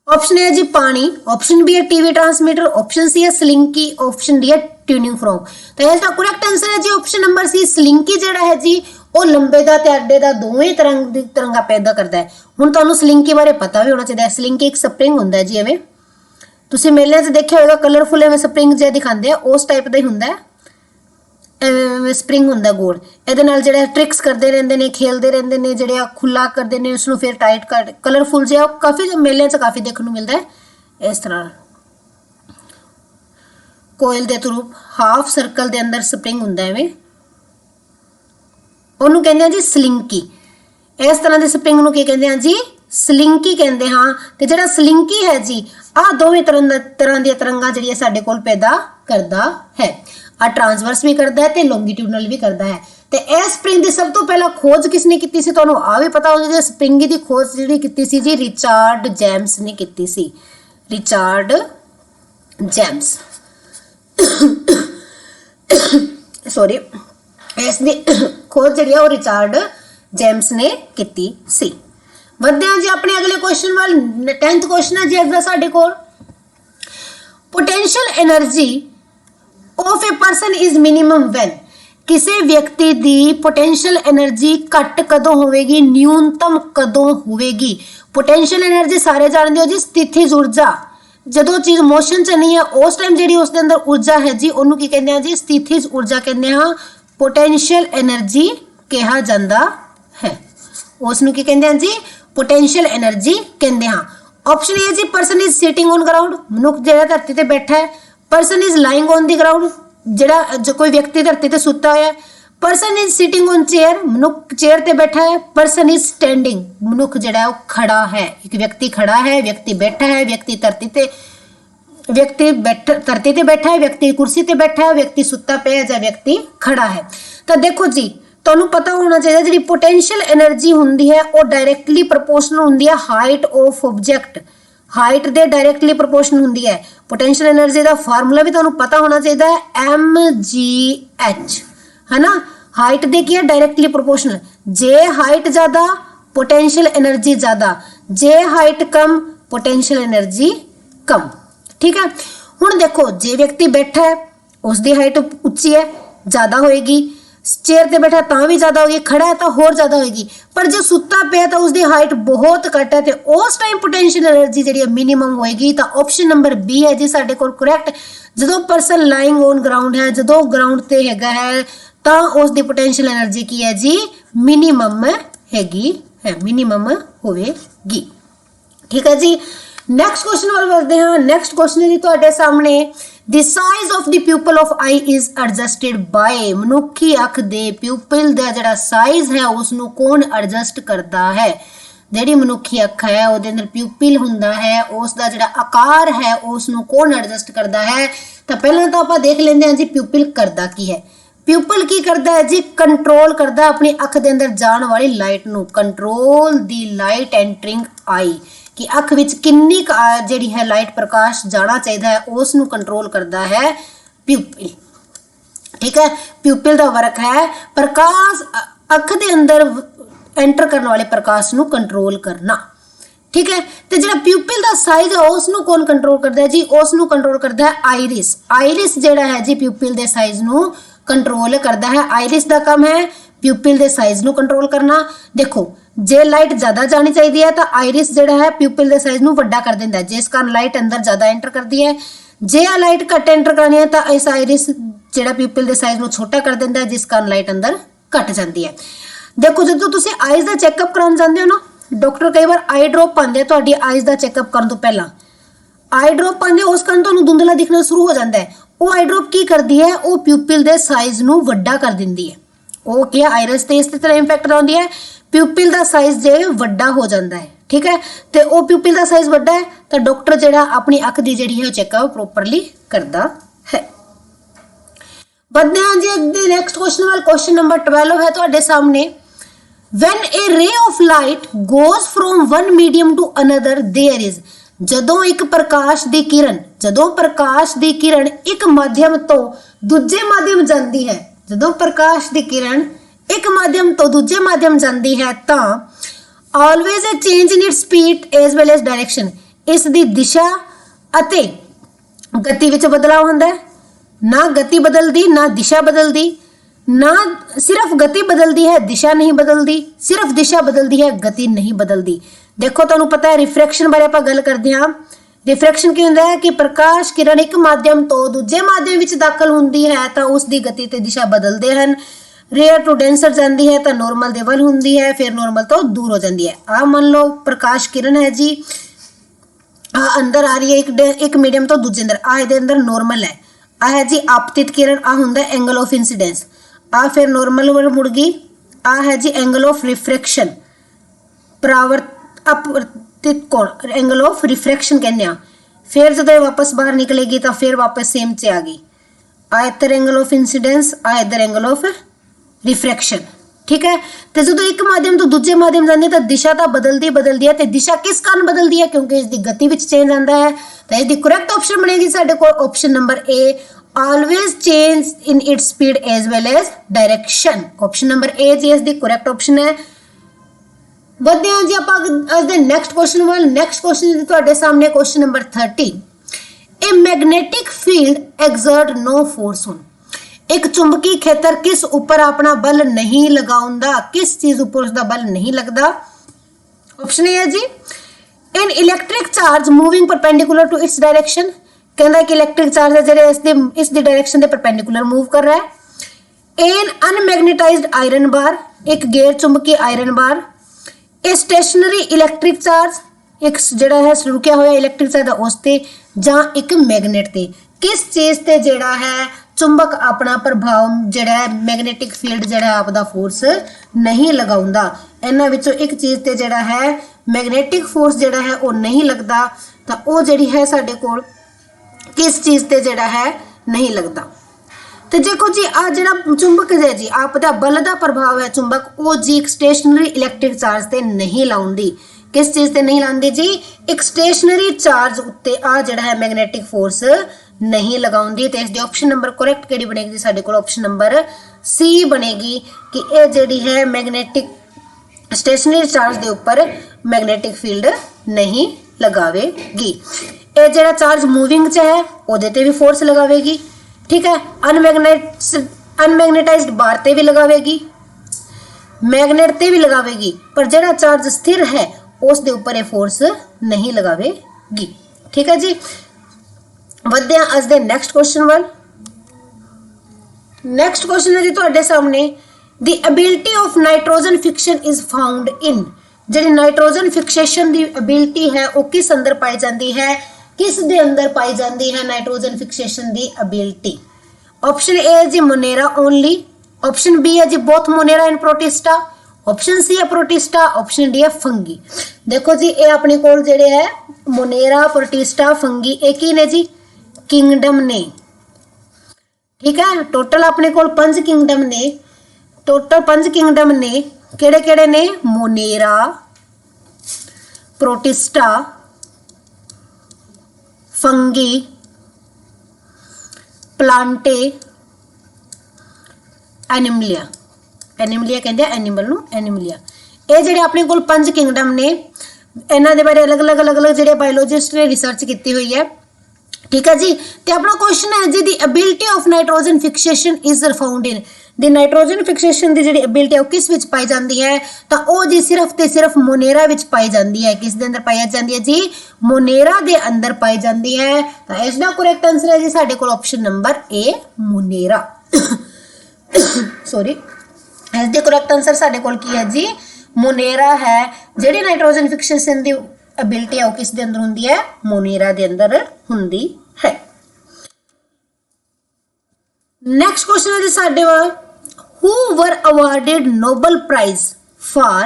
ऑप्शन ए है जी पानी, ऑप्शन बी है टीवी ट्रांसमीटर, ऑप्शन सी है स्लिंकी, ऑप्शन डी है ट्यूनिंग फ्रॉम। तो इसका करेक्ट आंसर है जी ऑप्शन नंबर सी स्लिंकी ਜਿਹੜਾ ਹੈ ਜੀ ਉਹ ਲੰਬੇ ਦਾ ਤੇ ਅੱਡੇ ਦਾ ਦੋਵੇਂ ਤਰੰਗਾ ਪੈਦਾ ਕਰਦਾ ਹੈ। ਹੁਣ ਤੁਹਾਨੂੰ ਸਲਿੰਕੀ ਬਾਰੇ ਪਤਾ ਵੀ ਹੋਣਾ ਚਾਹੀਦਾ ਹੈ। ਸਲਿੰਕੀ ਇੱਕ ਸਪਰਿੰਗ ਹੁੰਦਾ ਹੈ ਜੀ, ਐਵੇਂ ਤੁਸੀਂ ਮੇਲਿਆਂ 'ਚ ਦੇਖਿਆ ਹੋਵੇਗਾ ਕਲਰਫੁਲ ਐਵੇਂ ਸਪਰਿੰਗ ਜਿਹਾ ਦਿਖਾਉਂਦੇ ਆ, ਉਸ ਟਾਈਪ ਦਾ ਹੀ ਹੁੰਦਾ ਹੈ। ਐਵੇਂ ਸਪਰਿੰਗ ਹੁੰਦਾ ਗੋਲ, ਇਹਦੇ ਨਾਲ ਜਿਹੜਾ ਟ੍ਰਿਕਸ ਕਰਦੇ ਰਹਿੰਦੇ ਨੇ, ਖੇਲਦੇ ਰਹਿੰਦੇ ਨੇ, ਜਿਹੜੇ ਆ ਖੁੱਲਾ ਕਰਦੇ ਨੇ ਉਸ ਨੂੰ ਫਿਰ ਟਾਈਟ ਕਰ ਕਲਰਫੁਲ ਜਿਹਾ ਕਾਫੀ ਮੇਲਿਆਂ 'ਚ ਕਾਫੀ ਦੇਖਣ ਨੂੰ ਮਿਲਦਾ ਹੈ। ਇਸ ਤਰ੍ਹਾਂ ਕੋਇਲ ਦੇ ਥਰੂ ਹਾਫ ਸਰਕਲ ਦੇ ਅੰਦਰ ਸਪਰਿੰਗ ਹੁੰਦਾ ਐਵੇਂ, ਉਹਨੂੰ ਕਹਿੰਦੇ ਆ ਜੀ ਸਲਿੰਕੀ। ਇਸ ਤਰ੍ਹਾਂ ਦੇ ਸਪਰਿੰਗ ਨੂੰ ਕੀ ਕਹਿੰਦੇ ਆ ਜੀ ਸਲਿੰਕੀ ਕਹਿੰਦੇ ਹਾਂ। ਤੇ ਜਿਹੜਾ ਸਲਿੰਕੀ ਹੈ ਜੀ ਆਹ ਦੋਵੇਂ ਤਰ੍ਹਾਂ ਦੀਆਂ ਤਰੰਗਾਂ ਜਿਹੜੀਆਂ ਸਾਡੇ ਕੋਲ ਪੈਦਾ ਕਰਦਾ ਹੈ। ਆ ਟ੍ਰਾਂਸਵਰਸ ਵੀ ਕਰਦਾ ਹੈ ਤੇ ਲੌਂਗੀਟਿਊਡਨਲ ਵੀ ਕਰਦਾ ਹੈ। ਤੇ ਇਹ ਸਪਰਿੰਗ ਦੀ ਸਭ ਤੋਂ ਪਹਿਲਾਂ ਖੋਜ ਕਿਸਨੇ ਕੀਤੀ ਸੀ ਤੁਹਾਨੂੰ ਆ ਵੀ ਪਤਾ ਹੋਣਾ ਚਾਹੀਦਾ। ਸਪਰਿੰਗ ਦੀ ਖੋਜ ਜਿਹੜੀ ਕੀਤੀ ਸੀ ਜੀ ਰਿਚਾਰਡ ਜੇਮਸ ਨੇ ਕੀਤੀ ਸੀ। ਰਿਚਾਰਡ ਜੇਮਸ ਸੌਰੀ ਇਸ ਦੀ ਖੋਜ ਜਿਹੜੀ ਆ ਉਹ ਰਿਚਾਰਡ ਜੇਮਸ ਨੇ ਕੀਤੀ ਸੀ। ਵਧਦੇ ਹਾਂ ਜੀ ਆਪਣੇ ਅਗਲੇ ਕੁਐਸਚਨ ਵੱਲ। 10th ਕੁਐਸਚਨ ਹੈ ਜੀ ਅੱਜ ਦਾ ਸਾਡੇ ਕੋਲ। Potential energy of a person is minimum when. किसी व्यक्ति दी पोटेंशियल एनर्जी घट कदों होवेगी, न्यूनतम कदों होवेगी। पोटेंशियल एनर्जी सारे जानते हो जी स्थितिज ऊर्जा, जदों चीज मोशन च नहीं है उस टाइम जिहड़ी उसके अंदर ऊर्जा है जी उन्होंने की कहते हैं जी स्थितिज ऊर्जा कहते हैं, पोटेंशियल एनर्जी कहा जाता है। उसनूं की कहते हैं जी पोटेंशियल एनर्जी कहते हैं। ऑप्शन ए जी person is sitting on ground, मनुख जिहड़ा धरती ते बैठा है। Person is lying on the ground, जो कोई व्यक्ति धरती ते सुता है। Person is sitting on chair, मनुख चेयर ते बैठा है। पर्सन इज स्टैंडिंग, मनुख जिहड़ा वो खड़ा है। एक व्यक्ति खड़ा है, व्यक्ति बैठा है, व्यक्ति धरती ते बैठा है, व्यक्ति कुर्सी ते बैठा है, व्यक्ति सुता पे है, या व्यक्ति खड़ा है। तो देखो जी ਤੁਹਾਨੂੰ पता होना चाहिए जी पोटेंशियल एनर्जी होंगी है वो डायरेक्टली प्रोपोर्शनल होंगी है height of object, height they directly proportional होंगी है। पोटेंशियल एनर्जी का फार्मूला भी तुहानू पता होना चाहिए है mgh, है ना। हाइट दे की है डायरेक्टली प्रोपोर्शनल, जे हाइट ज़्यादा पोटेंशियल एनर्जी ज़्यादा, जे हाइट कम पोटेंशियल एनर्जी कम। ठीक है, हुण देखो जे व्यक्ति बैठा है उसकी हाइट उच्ची है ज़्यादा होएगी, चेयर ते बैठा तो भी ज़्यादा होगी, खड़ा है तो होर ज़्यादा होगी। पर जो सुता पे तो उसकी हाइट बहुत घट है तो उस टाइम पोटेंशियल एनर्जी जी मिनिमम होएगी। तो ऑप्शन नंबर बी है जी साडे कोल करेक्ट। जो पर्सन लाइंग ऑन ग्राउंड है, जो ग्राउंड ते हैगा है तो उसकी पोटेंशियल एनर्जी की है जी मिनिमम हैगी है, मिनिमम होवेगी। ठीक है जी, नैक्सट क्वेश्चन वाल बढ़ते हैं। नैक्सट क्वेश्चन है जी तुहाडे सामने, The size of the pupil of eye is adjusted by, मनुखी अख दे pupil दा जिहड़ा size है उसनू कौन adjust करता है। जिहड़ी मनुखी अख है उहदे अंदर pupil हुंदा है, उसदा जिहड़ा आकार है उसनू कौन adjust करता है। तो पहला तो आपां देख लेंदे हां जी pupil करदा की है। pupil की करदा है जी कंट्रोल करदा अपनी अख दे अंदर जाण वाली लाइट नू, कंट्रोल दी लाइट एंटरिंग आई कि अख विच किन्नी जिहड़ी है लाइट प्रकाश जाना चाहिए है उसनू कंट्रोल करता है प्यूपिल। ठीक है, प्यूपिल का वर्क है प्रकाश अख दे अंदर एंटर करने वाले प्रकाश नू कंट्रोल करना। ठीक है, तो जो प्यूपिल का साइज है उसनू कौन कंट्रोल करता है जी, उसनू कंट्रोल करता है आइरिस। आइरिस जिहड़ा है जी प्यूपिल के साइज नू कंट्रोल करता है। आइरिस का काम है प्यूपिल के साइज नू कंट्रोल करना। देखो जे लाइट ज़्यादा जानी चाहिए है तो आइरिस जिहड़ा है प्यूपिल के साइज नू वड्डा कर दिंदा है, जिस कारण लाइट अंदर ज़्यादा एंटर करती है। जे आ लाइट घट एंटर करनी है तो इस आइरिस जिहड़ा प्यूपिल के साइज नू छोटा कर दिंदा है, जिस कारण लाइट अंदर घट जाती है। देखो जो तुसीं आइज़ का चैकअप कराउण जांदे हो ना, डॉक्टर कई बार आई ड्रॉप पाते तुहाडी आइज़ का चैकअप करन तो पहला। आई ड्रॉप पाते उस कारण तुहानूं धुंधला दिखना शुरू हो जाता है। वो आई ड्रॉप की करती है, वो प्यूपिल के साइज नू वड्डा कर दिंदी है। वो क्या आइरिस ते इस तरह इंपैक्ट कराउंदी है, प्यूपिल का साइज जो वड्डा हो जाता है। ठीक है, तो वो प्यूपिल का साइज वड्डा है तो डॉक्टर जिहड़ा अपनी अख की जिहड़ी है चैकअप प्रॉपरली करता है। बढ़ते हैं जी नेक्स्ट क्वेश्चन वाल। क्वेश्चन नंबर 12 है तुहाडे सामने। When a ray of light goes from one medium to another, there is ਜਦੋਂ ਇੱਕ ਪ੍ਰਕਾਸ਼ ਦੀ ਕਿਰਨ ਇੱਕ ਮਾਧਿਅਮ ਤੋਂ ਦੂਜੇ ਮਾਧਿਅਮ ਜਾਂਦੀ ਹੈ, ਜਦੋਂ ਪ੍ਰਕਾਸ਼ ਦੀ ਕਿਰਨ ਇੱਕ ਮਾਧਿਅਮ ਤੋਂ ਦੂਜੇ ਮਾਧਿਅਮ ਜਾਂਦੀ ਹੈ ਤਾਂ always a change in its speed as well as direction, ਇਸ ਦੀ ਦਿਸ਼ਾ ਅਤੇ ਗਤੀ ਵਿੱਚ ਬਦਲਾਅ ਹੁੰਦਾ ਹੈ। ਨਾ ਗਤੀ ਬਦਲਦੀ ਨਾ ਦਿਸ਼ਾ ਬਦਲਦੀ, ਨਾ ਸਿਰਫ ਗਤੀ ਬਦਲਦੀ ਹੈ ਦਿਸ਼ਾ ਨਹੀਂ ਬਦਲਦੀ, ਸਿਰਫ ਦਿਸ਼ਾ ਬਦਲਦੀ ਹੈ ਗਤੀ ਨਹੀਂ ਬਦਲਦੀ। ਦੇਖੋ ਤੁਹਾਨੂੰ ਪਤਾ ਹੈ ਰਿਫਰੈਕਸ਼ਨ ਬਾਰੇ ਆਪਾਂ ਗੱਲ ਕਰਦੇ ਹਾਂ। ਰਿਫਰੈਕਸ਼ਨ ਕੀ ਹੁੰਦਾ ਹੈ ਕਿ ਪ੍ਰਕਾਸ਼ ਕਿਰਨ ਇੱਕ ਮਾਧਿਅਮ ਤੋਂ ਦੂਜੇ ਮਾਧਿਅਮ ਵਿੱਚ ਦਾਖਲ ਹੁੰਦੀ ਹੈ ਤਾਂ ਉਸ ਦੀ ਗਤੀ ਤੇ ਦਿਸ਼ਾ ਬਦਲਦੇ ਹਨ। ਰੇਅਰ ਟੂ ਡੈਂਸਰ ਜਾਂਦੀ ਹੈ ਤਾਂ ਨੋਰਮਲ ਦੇ ਵੱਲ ਹੁੰਦੀ ਹੈ, ਫਿਰ ਨੋਰਮਲ ਤੋਂ ਦੂਰ ਹੋ ਜਾਂਦੀ ਹੈ। ਆ ਮੰਨ ਲਓ ਪ੍ਰਕਾਸ਼ ਕਿਰਨ ਹੈ ਜੀ, ਆ ਅੰਦਰ ਆ ਰਹੀ ਹੈ ਇੱਕ ਮੀਡੀਅਮ ਤੋਂ ਦੂਜੇ ਅੰਦਰ, ਆ ਇਹਦੇ ਅੰਦਰ ਨੋਰਮਲ ਹੈ। ਆ ਹੈ ਜੀ ਆਪਤਿਤ ਕਿਰਨ, ਆ ਹੁੰਦਾ ਐਂਗਲ ਆਫ ਇਨਸੀਡੈਂਸ, ਆ ਫਿਰ ਨੋਰਮਲ ਵੱਲ ਮੁੜ ਗਈ। ਆ ਹੈ ਜੀ ਐਂਗਲ ਆਫ ਰਿਫਰੈਕਸ਼ਨ, अपवर्तित कोण, एंगल ऑफ रिफ्रैक्शन कहने आ। फिर जो वापस बाहर निकलेगी तो फिर वापस सेम से आ गई। आ इधर एंगल ऑफ इंसिडेंस, आ इधर एंगल ऑफ रिफ्रैक्शन, ठीक है। तो जो एक माध्यम तो दूसरे माध्यम जाती है तो दिशा तो बदलती है। तो दिशा किस कारण बदलती है? क्योंकि इसकी गति में चेंज आता है। तो इसकी करेक्ट ऑप्शन बनेगी साडे कोल option number A, always change in its speed as well as direction. Option number A जी इसकी करेक्ट ऑप्शन है। बढ़ते हैं जी आप अज दे नेक्स्ट क्वेश्चन वाल। नेक्स्ट क्वेश्चन तुहाडे सामने question number 30। A magnetic field exert no force on, एक चुंबकी खेतर किस ऊपर अपना बल नहीं लगाउंदा, किस चीज ऊपर उसका बल नहीं लगता? ऑप्शन ए है जी an electric charge moving perpendicular to its direction, कहता कि इलैक्ट्रिक चार्ज है जेह्ड़े इस दी डायरेक्शन दे परपेंडिकुलर मूव कर रहा है। एन अनमैग्नेटाइज्ड आयरन बार, एक गैर चुंबकी iron bar. A stationary electric charge, एक जिहड़ा है रुकिया होया इलैक्ट्रिक चार्ज उस ते, जां एक मैगनेट ते, किस चीज ते जिहड़ा है चुंबक अपना प्रभाव जिहड़ा है मैग्नेटिक फील्ड जिहड़ा आपदा फोर्स नहीं लगाउंदा। इन्हां विचों एक चीज ते जिहड़ा है मैग्नेटिक फोर्स जिहड़ा है वो नहीं लगता, तां वो जिहड़ी है साडे कोल किस चीज ते जिहड़ा है नहीं लगता। तो देखो जी आ जिहड़ा चुंबक है जी आपदा बल का प्रभाव है चुंबक, वो जी एक स्टेशनरी इलैक्ट्रिक चार्ज ते नहीं लाउंदी। किस चीज ते नहीं लाउंदी जी? एक स्टेशनरी चार्ज उत्ते आ जिहड़ा है मैग्नेटिक फोर्स नहीं लगाउंदी। तो इसकी ऑप्शन नंबर करेक्ट किहड़ी बनेगी? साडे कोल ऑप्शन नंबर सी बनेगी कि ये जिहड़ी है मैग्नेटिक स्टेशनरी चार्ज के ऊपर मैग्नेटिक फील्ड नहीं लगावेगी। ये जिहड़ा चार्ज मूविंग च है उहदे ते भी फोर्स लगावेगी, ठीक है। अनमैग्नेटाइज्ड बार ते भी लगावेगी, मैग्नेट ते भी लगावेगी, पर जिहड़ा चार्ज स्थिर है उस दे ऊपर ये फोर्स नहीं लगावेगी, ठीक है जी। बढ़ते हैं अज दे नेक्स्ट क्वेश्चन वाल। नेक्स्ट क्वेश्चन है जी तुहाडे सामने। The ability of nitrogen fiction is found इन, जिहड़ी नाइट्रोजन फिक्सेशन दी एबिलिटी है वो किस अंदर पाई जाती है? किस दे अंदर पाई जाती है नाइट्रोजन फिक्सेशन दी एबिलिटी? ऑप्शन ए है जी मोनेरा ओनली, ऑप्शन बी है जी both Monera and Protista, option C है प्रोटिस्टा, ऑप्शन डी है फंगी। देखो जी ये अपने कोल जेड़े है मोनेरा प्रोटिस्टा फंगी एक ही ने जी किंगडम ने, ठीक है। टोटल अपने कोल 5 किंगडम ने, टोटल 5 किंगडम ने, केड़े केड़े ने? Monera, protista, fungi, Plantae, Animalia. Animalia कहते हैं एनिमल नूं एनिमलिया। ये जिहड़े अपने कोल 5 किंगडम ने, इन्हां दे बारे अलग अलग जिहड़े बायोलॉजिस्ट ने रिसर्च की हुई है, ठीक है जी। तो अपना क्वेश्चन है जी the ability of nitrogen fixation is found in, the nitrogen fixation दी जिहड़ी एबिलिटी है वो किस विच पाई जाती है? तो वो जी सिर्फ ते सिर्फ मोनेरा विच पाई जाती है। किस दे अंदर पाई जाती है जी? मोनेरा दे अंदर पाई जाती है। तो इसका करेक्ट आंसर है जी साडे कोल option number A Monera. Sorry, इसका करेक्ट आंसर साडे कोल की है जी? मोनेरा है। जिहड़ी नाइट्रोजन फिक्सेशन दी एबिलिटी है वो किस दे अंदर हुंदी है? मोनेरा दे अंदर हुंदी है। नेक्स्ट क्वेश्चन है जी साडे वाल। Who were awarded Nobel Prize for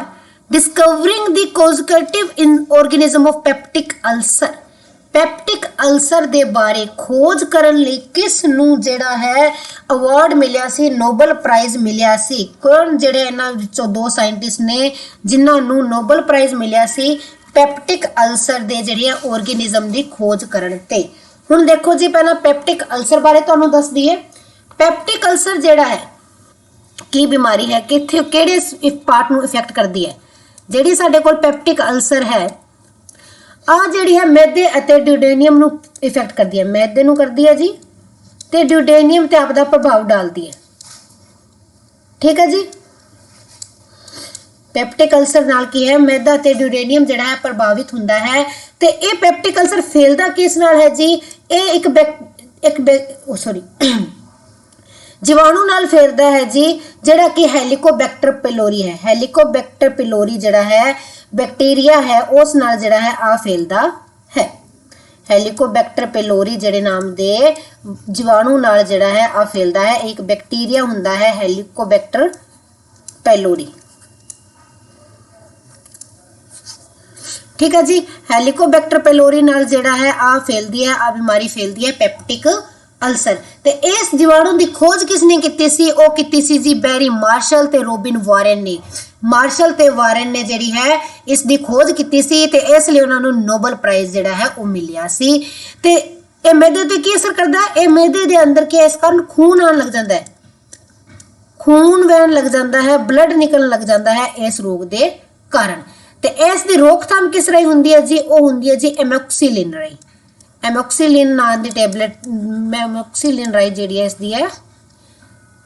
discovering the causative in organism of peptic ulcer? Peptic ulcer ਦੇ ਬਾਰੇ ਖੋਜ ਕਰਨ ਲਈ ਕਿਸ ਨੂੰ ਜਿਹੜਾ ਹੈ ਅਵਾਰਡ ਮਿਲਿਆ ਸੀ, ਨੋਬਲ ਪ੍ਰਾਈਜ਼ ਮਿਲਿਆ ਸੀ? ਕੌਣ ਜਿਹੜੇ ਇਹਨਾਂ ਵਿੱਚੋਂ ਦੋ ਸਾਇੰਟਿਸਟ ਨੇ ਜਿਨ੍ਹਾਂ ਨੂੰ ਨੋਬਲ ਪ੍ਰਾਈਜ਼ ਮਿਲਿਆ ਸੀ ਪੈਪਟਿਕ ਅਲਸਰ ਦੇ ਜਿਹੜੇ ਆਰਗੇਨਿਜ਼ਮ ਦੀ ਖੋਜ ਕਰਨ ਤੇ? ਹੁਣ ਦੇਖੋ ਜੀ, ਪਹਿਲਾਂ ਪੈਪਟਿਕ ਅਲਸਰ ਬਾਰੇ ਤੁਹਾਨੂੰ ਦੱਸ ਦਈਏ। ਪੈਪਟਿਕ ਅਲਸਰ ਜਿਹੜਾ ਹੈ ਕੀ ਬਿਮਾਰੀ ਹੈ, ਕਿੱਥੇ ਕਿਹੜੇ ਪਾਰਟ ਨੂੰ ਇਫੈਕਟ ਕਰਦੀ ਹੈ? ਜਿਹੜੀ ਸਾਡੇ ਕੋਲ ਪੈਪਟਿਕ ਅਲਸਰ ਹੈ ਆ ਜਿਹੜੀ ਹੈ ਮੈਦੇ ਅਤੇ ਡਿਊਡੇਨੀਅਮ ਨੂੰ ਇਫੈਕਟ ਕਰਦੀ ਹੈ। ਮੈਦੇ ਨੂੰ ਕਰਦੀ ਹੈ ਜੀ ਤੇ ਡਿਊਡੇਨੀਅਮ ਤੇ ਆਪਦਾ ਪ੍ਰਭਾਵ ਡਾਲਦੀ ਹੈ। ਠੀਕ ਹੈ ਜੀ, ਪੈਪਟਿਕ ਅਲਸਰ ਨਾਲ ਕੀ ਹੈ, ਮੈਦਾ ਤੇ ਡਿਊਡੇਨੀਅਮ ਜਿਹੜਾ ਹੈ ਪ੍ਰਭਾਵਿਤ ਹੁੰਦਾ ਹੈ। ਤੇ ਇਹ ਪੈਪਟਿਕ ਅਲਸਰ ਫੈਲਦਾ ਕਿਸ ਨਾਲ ਹੈ ਜੀ? ਇਹ जीवाणु नाल फैलता है जी, ਜਿਹੜਾ कि हेलिकोबैक्टर पिलोरी है। हेलिकोबैक्टर पिलोरी ਜਿਹੜਾ है बैक्टीरिया है उस नाल ਜਿਹੜਾ है आ फैलता है। हेलिकोबैक्टर पिलोरी ਜਿਹੜੇ नाम दे जीवाणु नाल ਜਿਹੜਾ है आ फैलता है। एक बैक्टीरिया ਹੁੰਦਾ है हेलिकोबैक्टर पिलोरी। ठीक है जी, हेलिकोबैक्टर पिलोरी नाल ਜਿਹੜਾ है आ फैलदी है, आ बीमारी फैलदी है पैप्टिक अल्सर। ते इस जीवाणु की खोज किसने की सी? वो की सी जी बैरी मार्शल ते रोबिन वारेन ने। मार्शल ते वारेन ने जिहड़ी है इसकी खोज की सी ते इसलिए उन्होंने नोबल प्राइज जिहड़ा है वो मिलिया सी। ते ये मैदे ते की असर करता है? ये मैदे दे अंदर क्या इस कारण खून आने लग जाता है, खून वहन लग जाता है, ब्लड निकलने लग जाता है इस रोग के कारण। ते इस दी रोकथाम किस राही हुंदी है जी? वो हुंदी है जी एमोक्सिलिन राही। एमोक्सिलिन नाम की टैबलेट एमोक्सिलिन राही जिहड़ी है इसकी है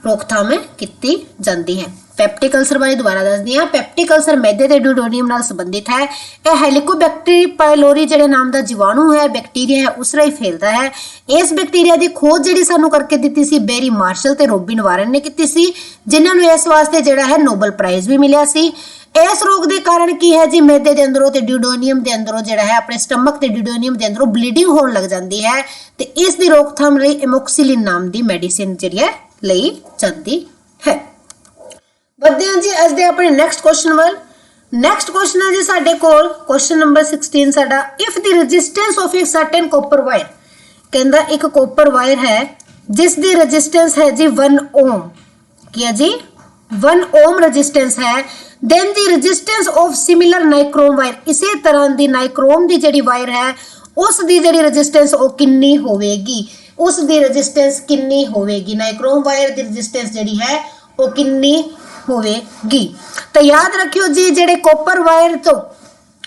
रोकथाम की जाती है। पैप्टिक अल्सर बारे दोबारा दसदी हाँ। पैप्टिक अल्सर मैदे ते ड्यूडोनियम नाल संबंधित है। यह हेलिकोबैक्टर पायलोरी जिहड़े नाम का जीवाणु है, बैक्टीरिया है, उस राही फैलता है। इस बैक्टीरिया की खोज जिहड़ी सानू करके दित्ती सी बैरी मार्शल ते रोबिन वारेन ने की सी, जिन्हां नूं इस वास्ते जिहड़ा है नोबल प्राइज भी मिलिया सी। इस रोग के कारण की है जी मैदे के अंदरों ते ड्यूडोनियम के अंदरों जिहड़ा है अपने स्टमक ते ड्यूडोनियम के अंदरों ब्लीडिंग होने लग जाती है। तो इसकी रोकथाम लई एमोक्सिलिन नाम की मेडिसिन जिहड़ी है लई जाती है। वधदे हां जी अज दे अपने नैक्सट क्वेश्चन वल। नैक्सट क्वेश्चन है जी साडे कोल क्वेश्चन नंबर 16 साडा। If the resistance of a certain copper wire, कहंदा एक कॉपर वायर है जिस दी रेजिस्टेंस है जी 1 ओम, की है जी 1 ओम रेजिस्टेंस है। Then the resistance of similar nichrome wire, इसी तरह दी नाइक्रोम दी जिहड़ी वायर है उस दी जिहड़ी रेजिस्टेंस वो कितनी होवेगी? उस दी रेजिस्टेंस कितनी होवेगी? नाइक्रोम वायर दी रेजिस्टेंस जिहड़ी है वो कितनी होवेगी? तो याद रखियो जी जिहड़े कॉपर वायर तो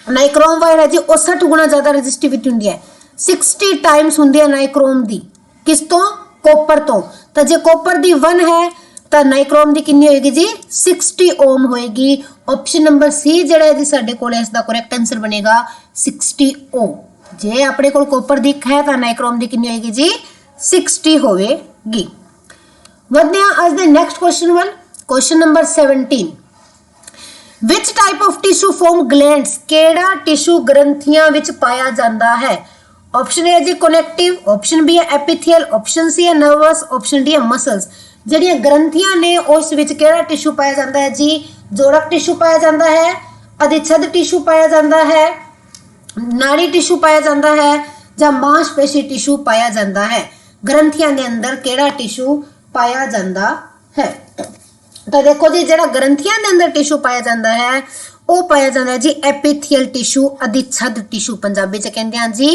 नाइक्रोम वायर है जी वो 60 गुना ज़्यादा रेजिस्टिविटी हुंदी है, 60 टाइम्स हुंदी है नाइक्रोम दी। किस तो? कॉपर तो। तो जे कॉपर दी 1 है तो नाइक्रोम की कितनी होएगी जी? 60 ओम होएगी। ऑप्शन नंबर सी जिहड़ा है जी साडे कोल इसदा करेक्ट आंसर बनेगा 60 ओम। जे अपने कोल कॉपर दी है तो नाइक्रोम की कितनी होएगी जी? 60 होएगी। वधदे हां अज दे नैक्सट क्वेश्चन वल। Question number 17। Which type of tissue form glands, केड़ा टिश्यू ग्रंथियां विच पाया जाता है? ऑप्शन ए है जी कनेक्टिव, ऑप्शन बी है एपिथियल, ऑप्शन सी है नर्वस, ऑप्शन डी है मसल्स। ਜਿਹੜੀਆਂ ਗ੍ਰੰਥੀਆਂ ਨੇ ਉਸ ਵਿੱਚ ਕਿਹੜਾ ਟਿਸ਼ੂ ਪਾਇਆ ਜਾਂਦਾ ਹੈ ਜੀ? ਜੋੜਕ ਟਿਸ਼ੂ ਪਾਇਆ ਜਾਂਦਾ ਹੈ, ਅਧਿਛਦ ਟਿਸ਼ੂ ਪਾਇਆ ਜਾਂਦਾ ਹੈ, ਨਾੜੀ ਟਿਸ਼ੂ ਪਾਇਆ ਜਾਂਦਾ ਹੈ ਜਾਂ ਮਾਂਸਪੇਸ਼ੀ ਟਿਸ਼ੂ ਪਾਇਆ ਜਾਂਦਾ ਹੈ? ਗ੍ਰੰਥੀਆਂ ਦੇ ਅੰਦਰ ਕਿਹੜਾ ਟਿਸ਼ੂ ਪਾਇਆ ਜਾਂਦਾ ਹੈ? ਤਾਂ ਦੇਖੋ ਜੀ ਜਿਹੜਾ ਗ੍ਰੰਥੀਆਂ ਦੇ ਅੰਦਰ ਟਿਸ਼ੂ ਪਾਇਆ ਜਾਂਦਾ ਹੈ ਉਹ ਪਾਇਆ ਜਾਂਦਾ ਹੈ ਜੀ ਐਪੀਥੀਅਲ ਟਿਸ਼ੂ, ਅਧਿਛਦ ਟਿਸ਼ੂ ਪੰਜਾਬੀ ਚ ਕਹਿੰਦੇ ਆ ਜੀ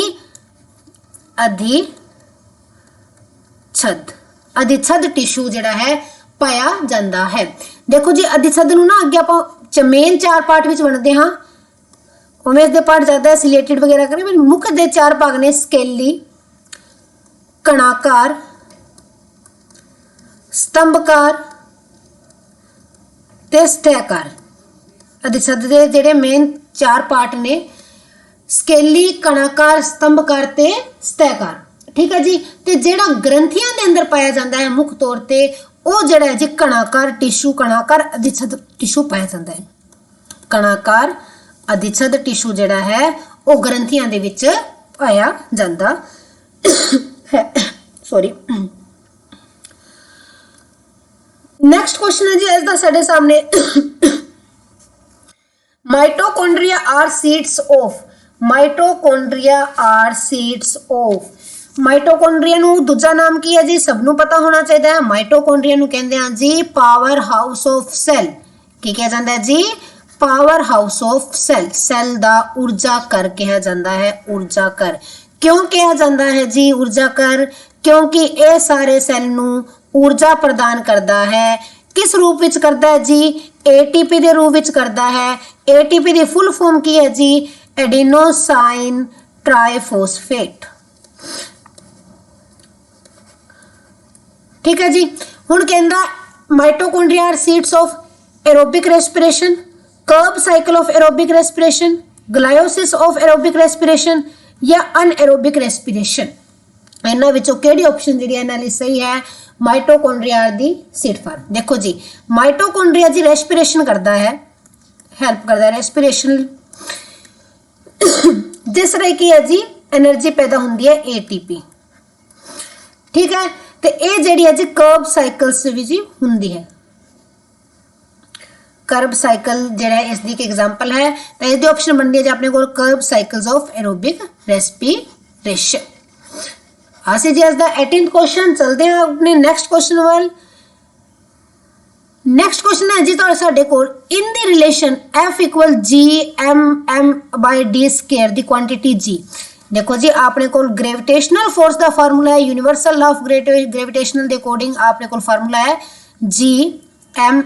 ਅਧਿਛਦ। अधिछद टिश्यू जिहड़ा है पाया जाता है। देखो जी अधिछद नूं ना अगे आपां मेन 4 पार्ट विच वंडदे हां, उवें इस दे पार्ट ज़्यादा सिलेटेड वगैरह करें, पर मुख दे 4 भाग ने स्केली, कणाकार, स्तंभकार ते स्थैकार। अधिछद दे जिहड़े मेन 4 पार्ट ने स्केली, कणाकार, स्तंभकार ते स्थैकार। ठीक है जी। तो जिहड़ा ग्रंथियां के अंदर पाया जाता है मुख्य तौर पर वो जिहड़ा है जी कणाकार टिश्यू, कणाकार अधिछद टिश्यू पाया जाता है। कणाकार अधिछद टिश्यू जिहड़ा है वो ग्रंथियां दे विच पाया जाता है। सॉरी। नैक्सट क्वेश्चन है जी अज दा साडे सामने। Mitochondria are seeds of mitochondria are seats of. Mitochondria ਨੂੰ ਦੂਜਾ ਨਾਮ ਕੀ ਹੈ ਜੀ, ਸਭ ਨੂੰ ਪਤਾ ਹੋਣਾ ਚਾਹੀਦਾ ਹੈ। ਮਾਈਟੋਕੌਂਡਰੀਆ ਨੂੰ ਕਹਿੰਦੇ ਆ ਜੀ ਪਾਵਰ ਹਾਊਸ ਆਫ ਸੈੱਲ। ਕੀ ਕਿਹਾ ਜਾਂਦਾ ਹੈ ਜੀ, power house of cell. Cell ਦਾ ਊਰਜਾ ਘਰ ਕਿਹਾ ਜਾਂਦਾ ਹੈ, ਊਰਜਾ ਘਰ। ਕਿਉਂ ਕਿਹਾ ਜਾਂਦਾ ਹੈ ਜੀ ਊਰਜਾ ਘਰ, ਕਿਉਂਕਿ ਇਹ ਸਾਰੇ ਸੈੱਲ ਨੂੰ ਊਰਜਾ ਪ੍ਰਦਾਨ ਕਰਦਾ ਹੈ। किस रूप विच करता है जी, एटीपी के रूप विच करता है। एटीपी की फुल फॉर्म की है जी, एडिनोसाइन ट्राइफॉस्फेट। ठीक है जी। हुण कहंदा mitochondria are seats of aerobic respiration, Krebs cycle of aerobic respiration, glycolysis of aerobic respiration या अनएरोबिक रेस्पिरेशन। इन्हां विचों किहड़ी ऑप्शन जिहड़ी इन्हां लई सही है, माइटोकॉन्ड्रिया दी सीट फॉर्म। देखो जी माइटोकॉन्ड्रिया जी रेस्पिरेशन करता है, हेल्प करता है रेस्पिरेशन, जिस तरह की है जी एनर्जी पैदा होती है एटीपी। ठीक है, तो ये जी है जी कर्ब साइकिल्स भी जी होंगी है। कर्ब साइकिल जो इसकी एक एग्जाम्पल है, तो इसकी ऑप्शन बनती है जी अपने को Krebs cycles of aerobic respiration. आसी जी आज दा 18th क्वेश्चन। चलते हैं अपने नेक्स्ट क्वेश्चन वाल। नेक्स्ट क्वेश्चन है जी तो साडे कोल in the relation F equal G M by D square the quantity G। देखो जी आपने कोल ग्रेविटेशनल फोर्स दा फार्मूला है, यूनिवर्सल लॉ ऑफ ग्रेविटेशनल दे अकॉर्डिंग आपने कोल फार्मूला है G M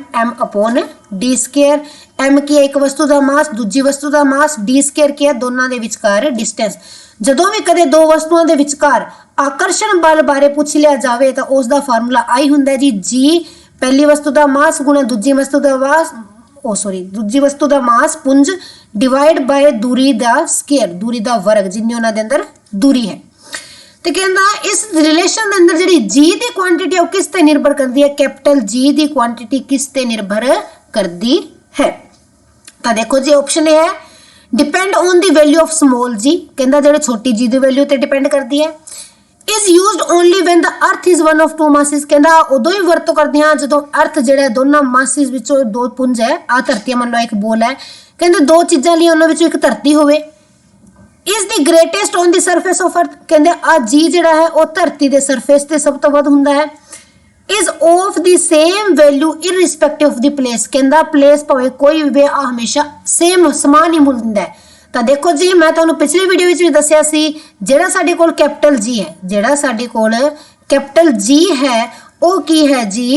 upon D square. M की एक वस्तु का मास, दूजी वस्तु का मास, D स्क्वायर की है दोनों के विचकार डिस्टेंस। जदों भी कदे दो वस्तुओं के विचकार आकर्षण बल बारे पूछ लिया जाए तो उसका फार्मूला आई हुंदा जी, जी पहली वस्तु का मास गुणा दूजी वस्तु का मास, दूजी वस्तु का मास पुंज डिवाइड बाय दूरी का स्क्वायर, दूरी का वर्ग जिन्नी उन्हां दे अंदर दूरी है। तो कहंदा इस रिलेशन के अंदर जिहड़ी जी की क्वांटिटी है वो किस ते निर्भर करती है, कैपिटल जी की क्वांटिटी किस ते निर्भर करती है। तो देखो जी ऑप्शन ए है depend on the value of small g, कहंदा जिहड़ी छोटी जी की वैल्यू ते डिपेंड करती है। Is used only when the earth is one of two masses, कहंदा उदों ही वरतों करते हैं जदों अर्थ जिहड़ा दोनों मासिस विचों दो पुंज है, आ धरती मान लो एक बोल है, कहंदे दो चीज़ां लई उन्हां विचों एक धरती होवे। Is the greatest on the surface of earth, कहंदे आ जी जिहड़ा है वो धरती दे सरफेस ते सब तो वध हुंदा है। Is of the same value irrespective of the place, कहंदा प्लेस भावें कोई भी आ हमेशा सेम समान ही मिलदा है। तो देखो जी मैं तुहानूं पिछली वीडियो विच भी दस्सिया सी जिहड़ा साडे कोल कैपिटल जी है, जिहड़ा साडे कोल कैपिटल जी है वो की है जी,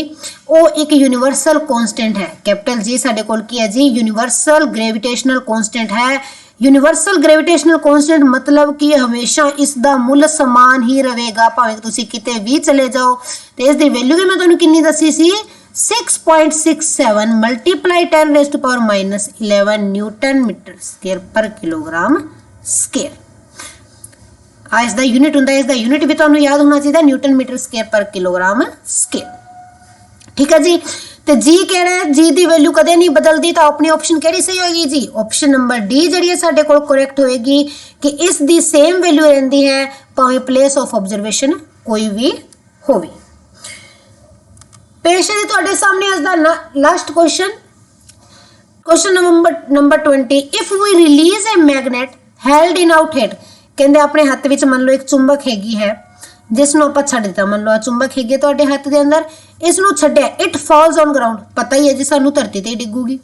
वो एक यूनिवर्सल कांस्टेंट है। कैपिटल जी साडे कोल की है जी, यूनिवर्सल ग्रेविटेशनल कांस्टेंट है। यूनिवर्सल ग्रेविटेशनल कांस्टेंट मतलब कि हमेशा इसका मुल समान ही रहेगा भावें तुसीं किते भी चले जाओ। तो इसकी वैल्यू भी मैं तुहानूं कितनी दसी सी 6.67 मल्टीप्लाई 10⁻⁻11 न्यूटन मीटर स्क्वायर पर किलोग्राम स्क्वायर। इसका यूनिट होंदा है, इसका यूनिट भी तुहानूं याद होना चाहिए न्यूटन मीटर स्क्वायर पर किलोग्राम स्क्वायर। ठीक है जी। तो जी कहड़ा है जी की वैल्यू कदे नहीं बदलती, तो अपनी ऑप्शन केड़ी सही होगी जी, ऑप्शन नंबर डी जी है साडे कोल करेक्ट होएगी कि इस दी सेम वैल्यू रहिंदी है भावें प्लेस ऑफ ऑब्जर्वेशन कोई भी होवे। पेश है तुहाडे सामने आज दा last question, question number 20। If we release a magnet held in out hand, कहंदे अपने हत्थ विच मान लो एक चुंबक हैगी है जिसनों आपां छड्ड दित्ता, मान लो आ चुंबक हैगी तुहाडे हत्थ दे अंदर, इसनों छड्डिया, इट फॉल्स ऑन ग्राउंड, पता ही है जी सानू धरती ते डिगूगी।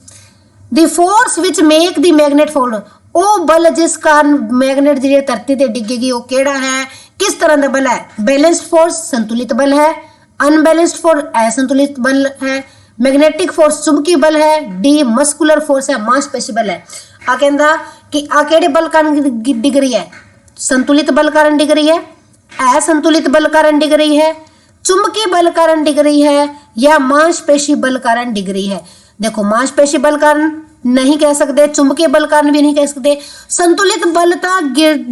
The force which make the magnet fall, ओ बल जिस कारण मैगनेट जी धरती ते डिगेगी वो केड़ा है, किस तरह का बल है, बैलेंस्ड फोर्स संतुलित बल है, अनबैलेंस्ड फोर्स असंतुलित बल है, मैग्नेटिक फोर्स चुंबकीय बल है, डी मस्कुलर फोर्स है मांसपेशी बल है। आ कहंदा कि आ केड़े बल कारण डिग रही है, संतुलित बल कारण डिग रही है, असंतुलित बल कारण डिग रही है, चुंबकीय बल कारण डिग रही है या मांसपेशी बल कारण डिग रही है। देखो मांसपेशी बल कारण नहीं कह सकते, चुंबकीय बल कारण भी नहीं कह सकते, संतुलित बल तो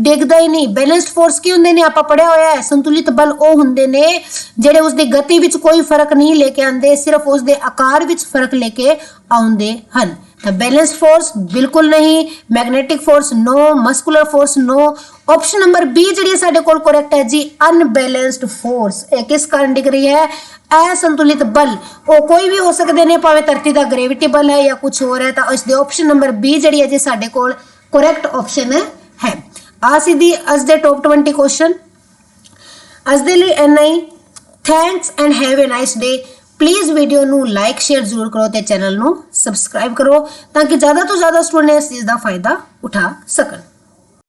डिगदा ही नहीं। बैलेंस्ड फोर्स की होंदे ने आपां पढ़िया होया है, संतुलित बल वो होंदे ने जिहड़े उसदी गति विच कोई फर्क नहीं लेके आंदे, सिर्फ उसदे आकार विच फर्क लेके आउंदे हन। तो बैलेंस्ड फोर्स बिल्कुल नहीं, magnetic force no, muscular force no. Option number B जी साडे कोल करेक्ट है जी, अनबैलेंस्ड फोर्स। किस कारण डिग रही है, असंतुलित बल, वो कोई भी हो सकते हैं भावें धरती का ग्रेविटी बल है या कुछ और है। तो इसके ऑप्शन नंबर बी जी है जी साडे कोल करेक्ट ऑप्शन है। ਆ ਸੀ ਦੀ ਅੱਜ ਦੇ ਟੌਪ 20 ਕੁਐਸਚਨ। ਅੱਜ ਦੇ ਲਈ ਇੰਨਾ ਹੀ। Thanks and have a nice day. Please video ਨੂੰ ਲਾਈਕ ਸ਼ੇਅਰ ਜ਼ਰੂਰ ਕਰੋ ਤੇ ਚੈਨਲ ਨੂੰ ਸਬਸਕ੍ਰਾਈਬ ਕਰੋ ਤਾਂ ਕਿ ਜ਼ਿਆਦਾ ਤੋਂ ਜ਼ਿਆਦਾ ਸਟੂਡੈਂਟ ਇਸ ਚੀਜ਼ ਦਾ ਫਾਇਦਾ ਉਠਾ ਸਕਣ।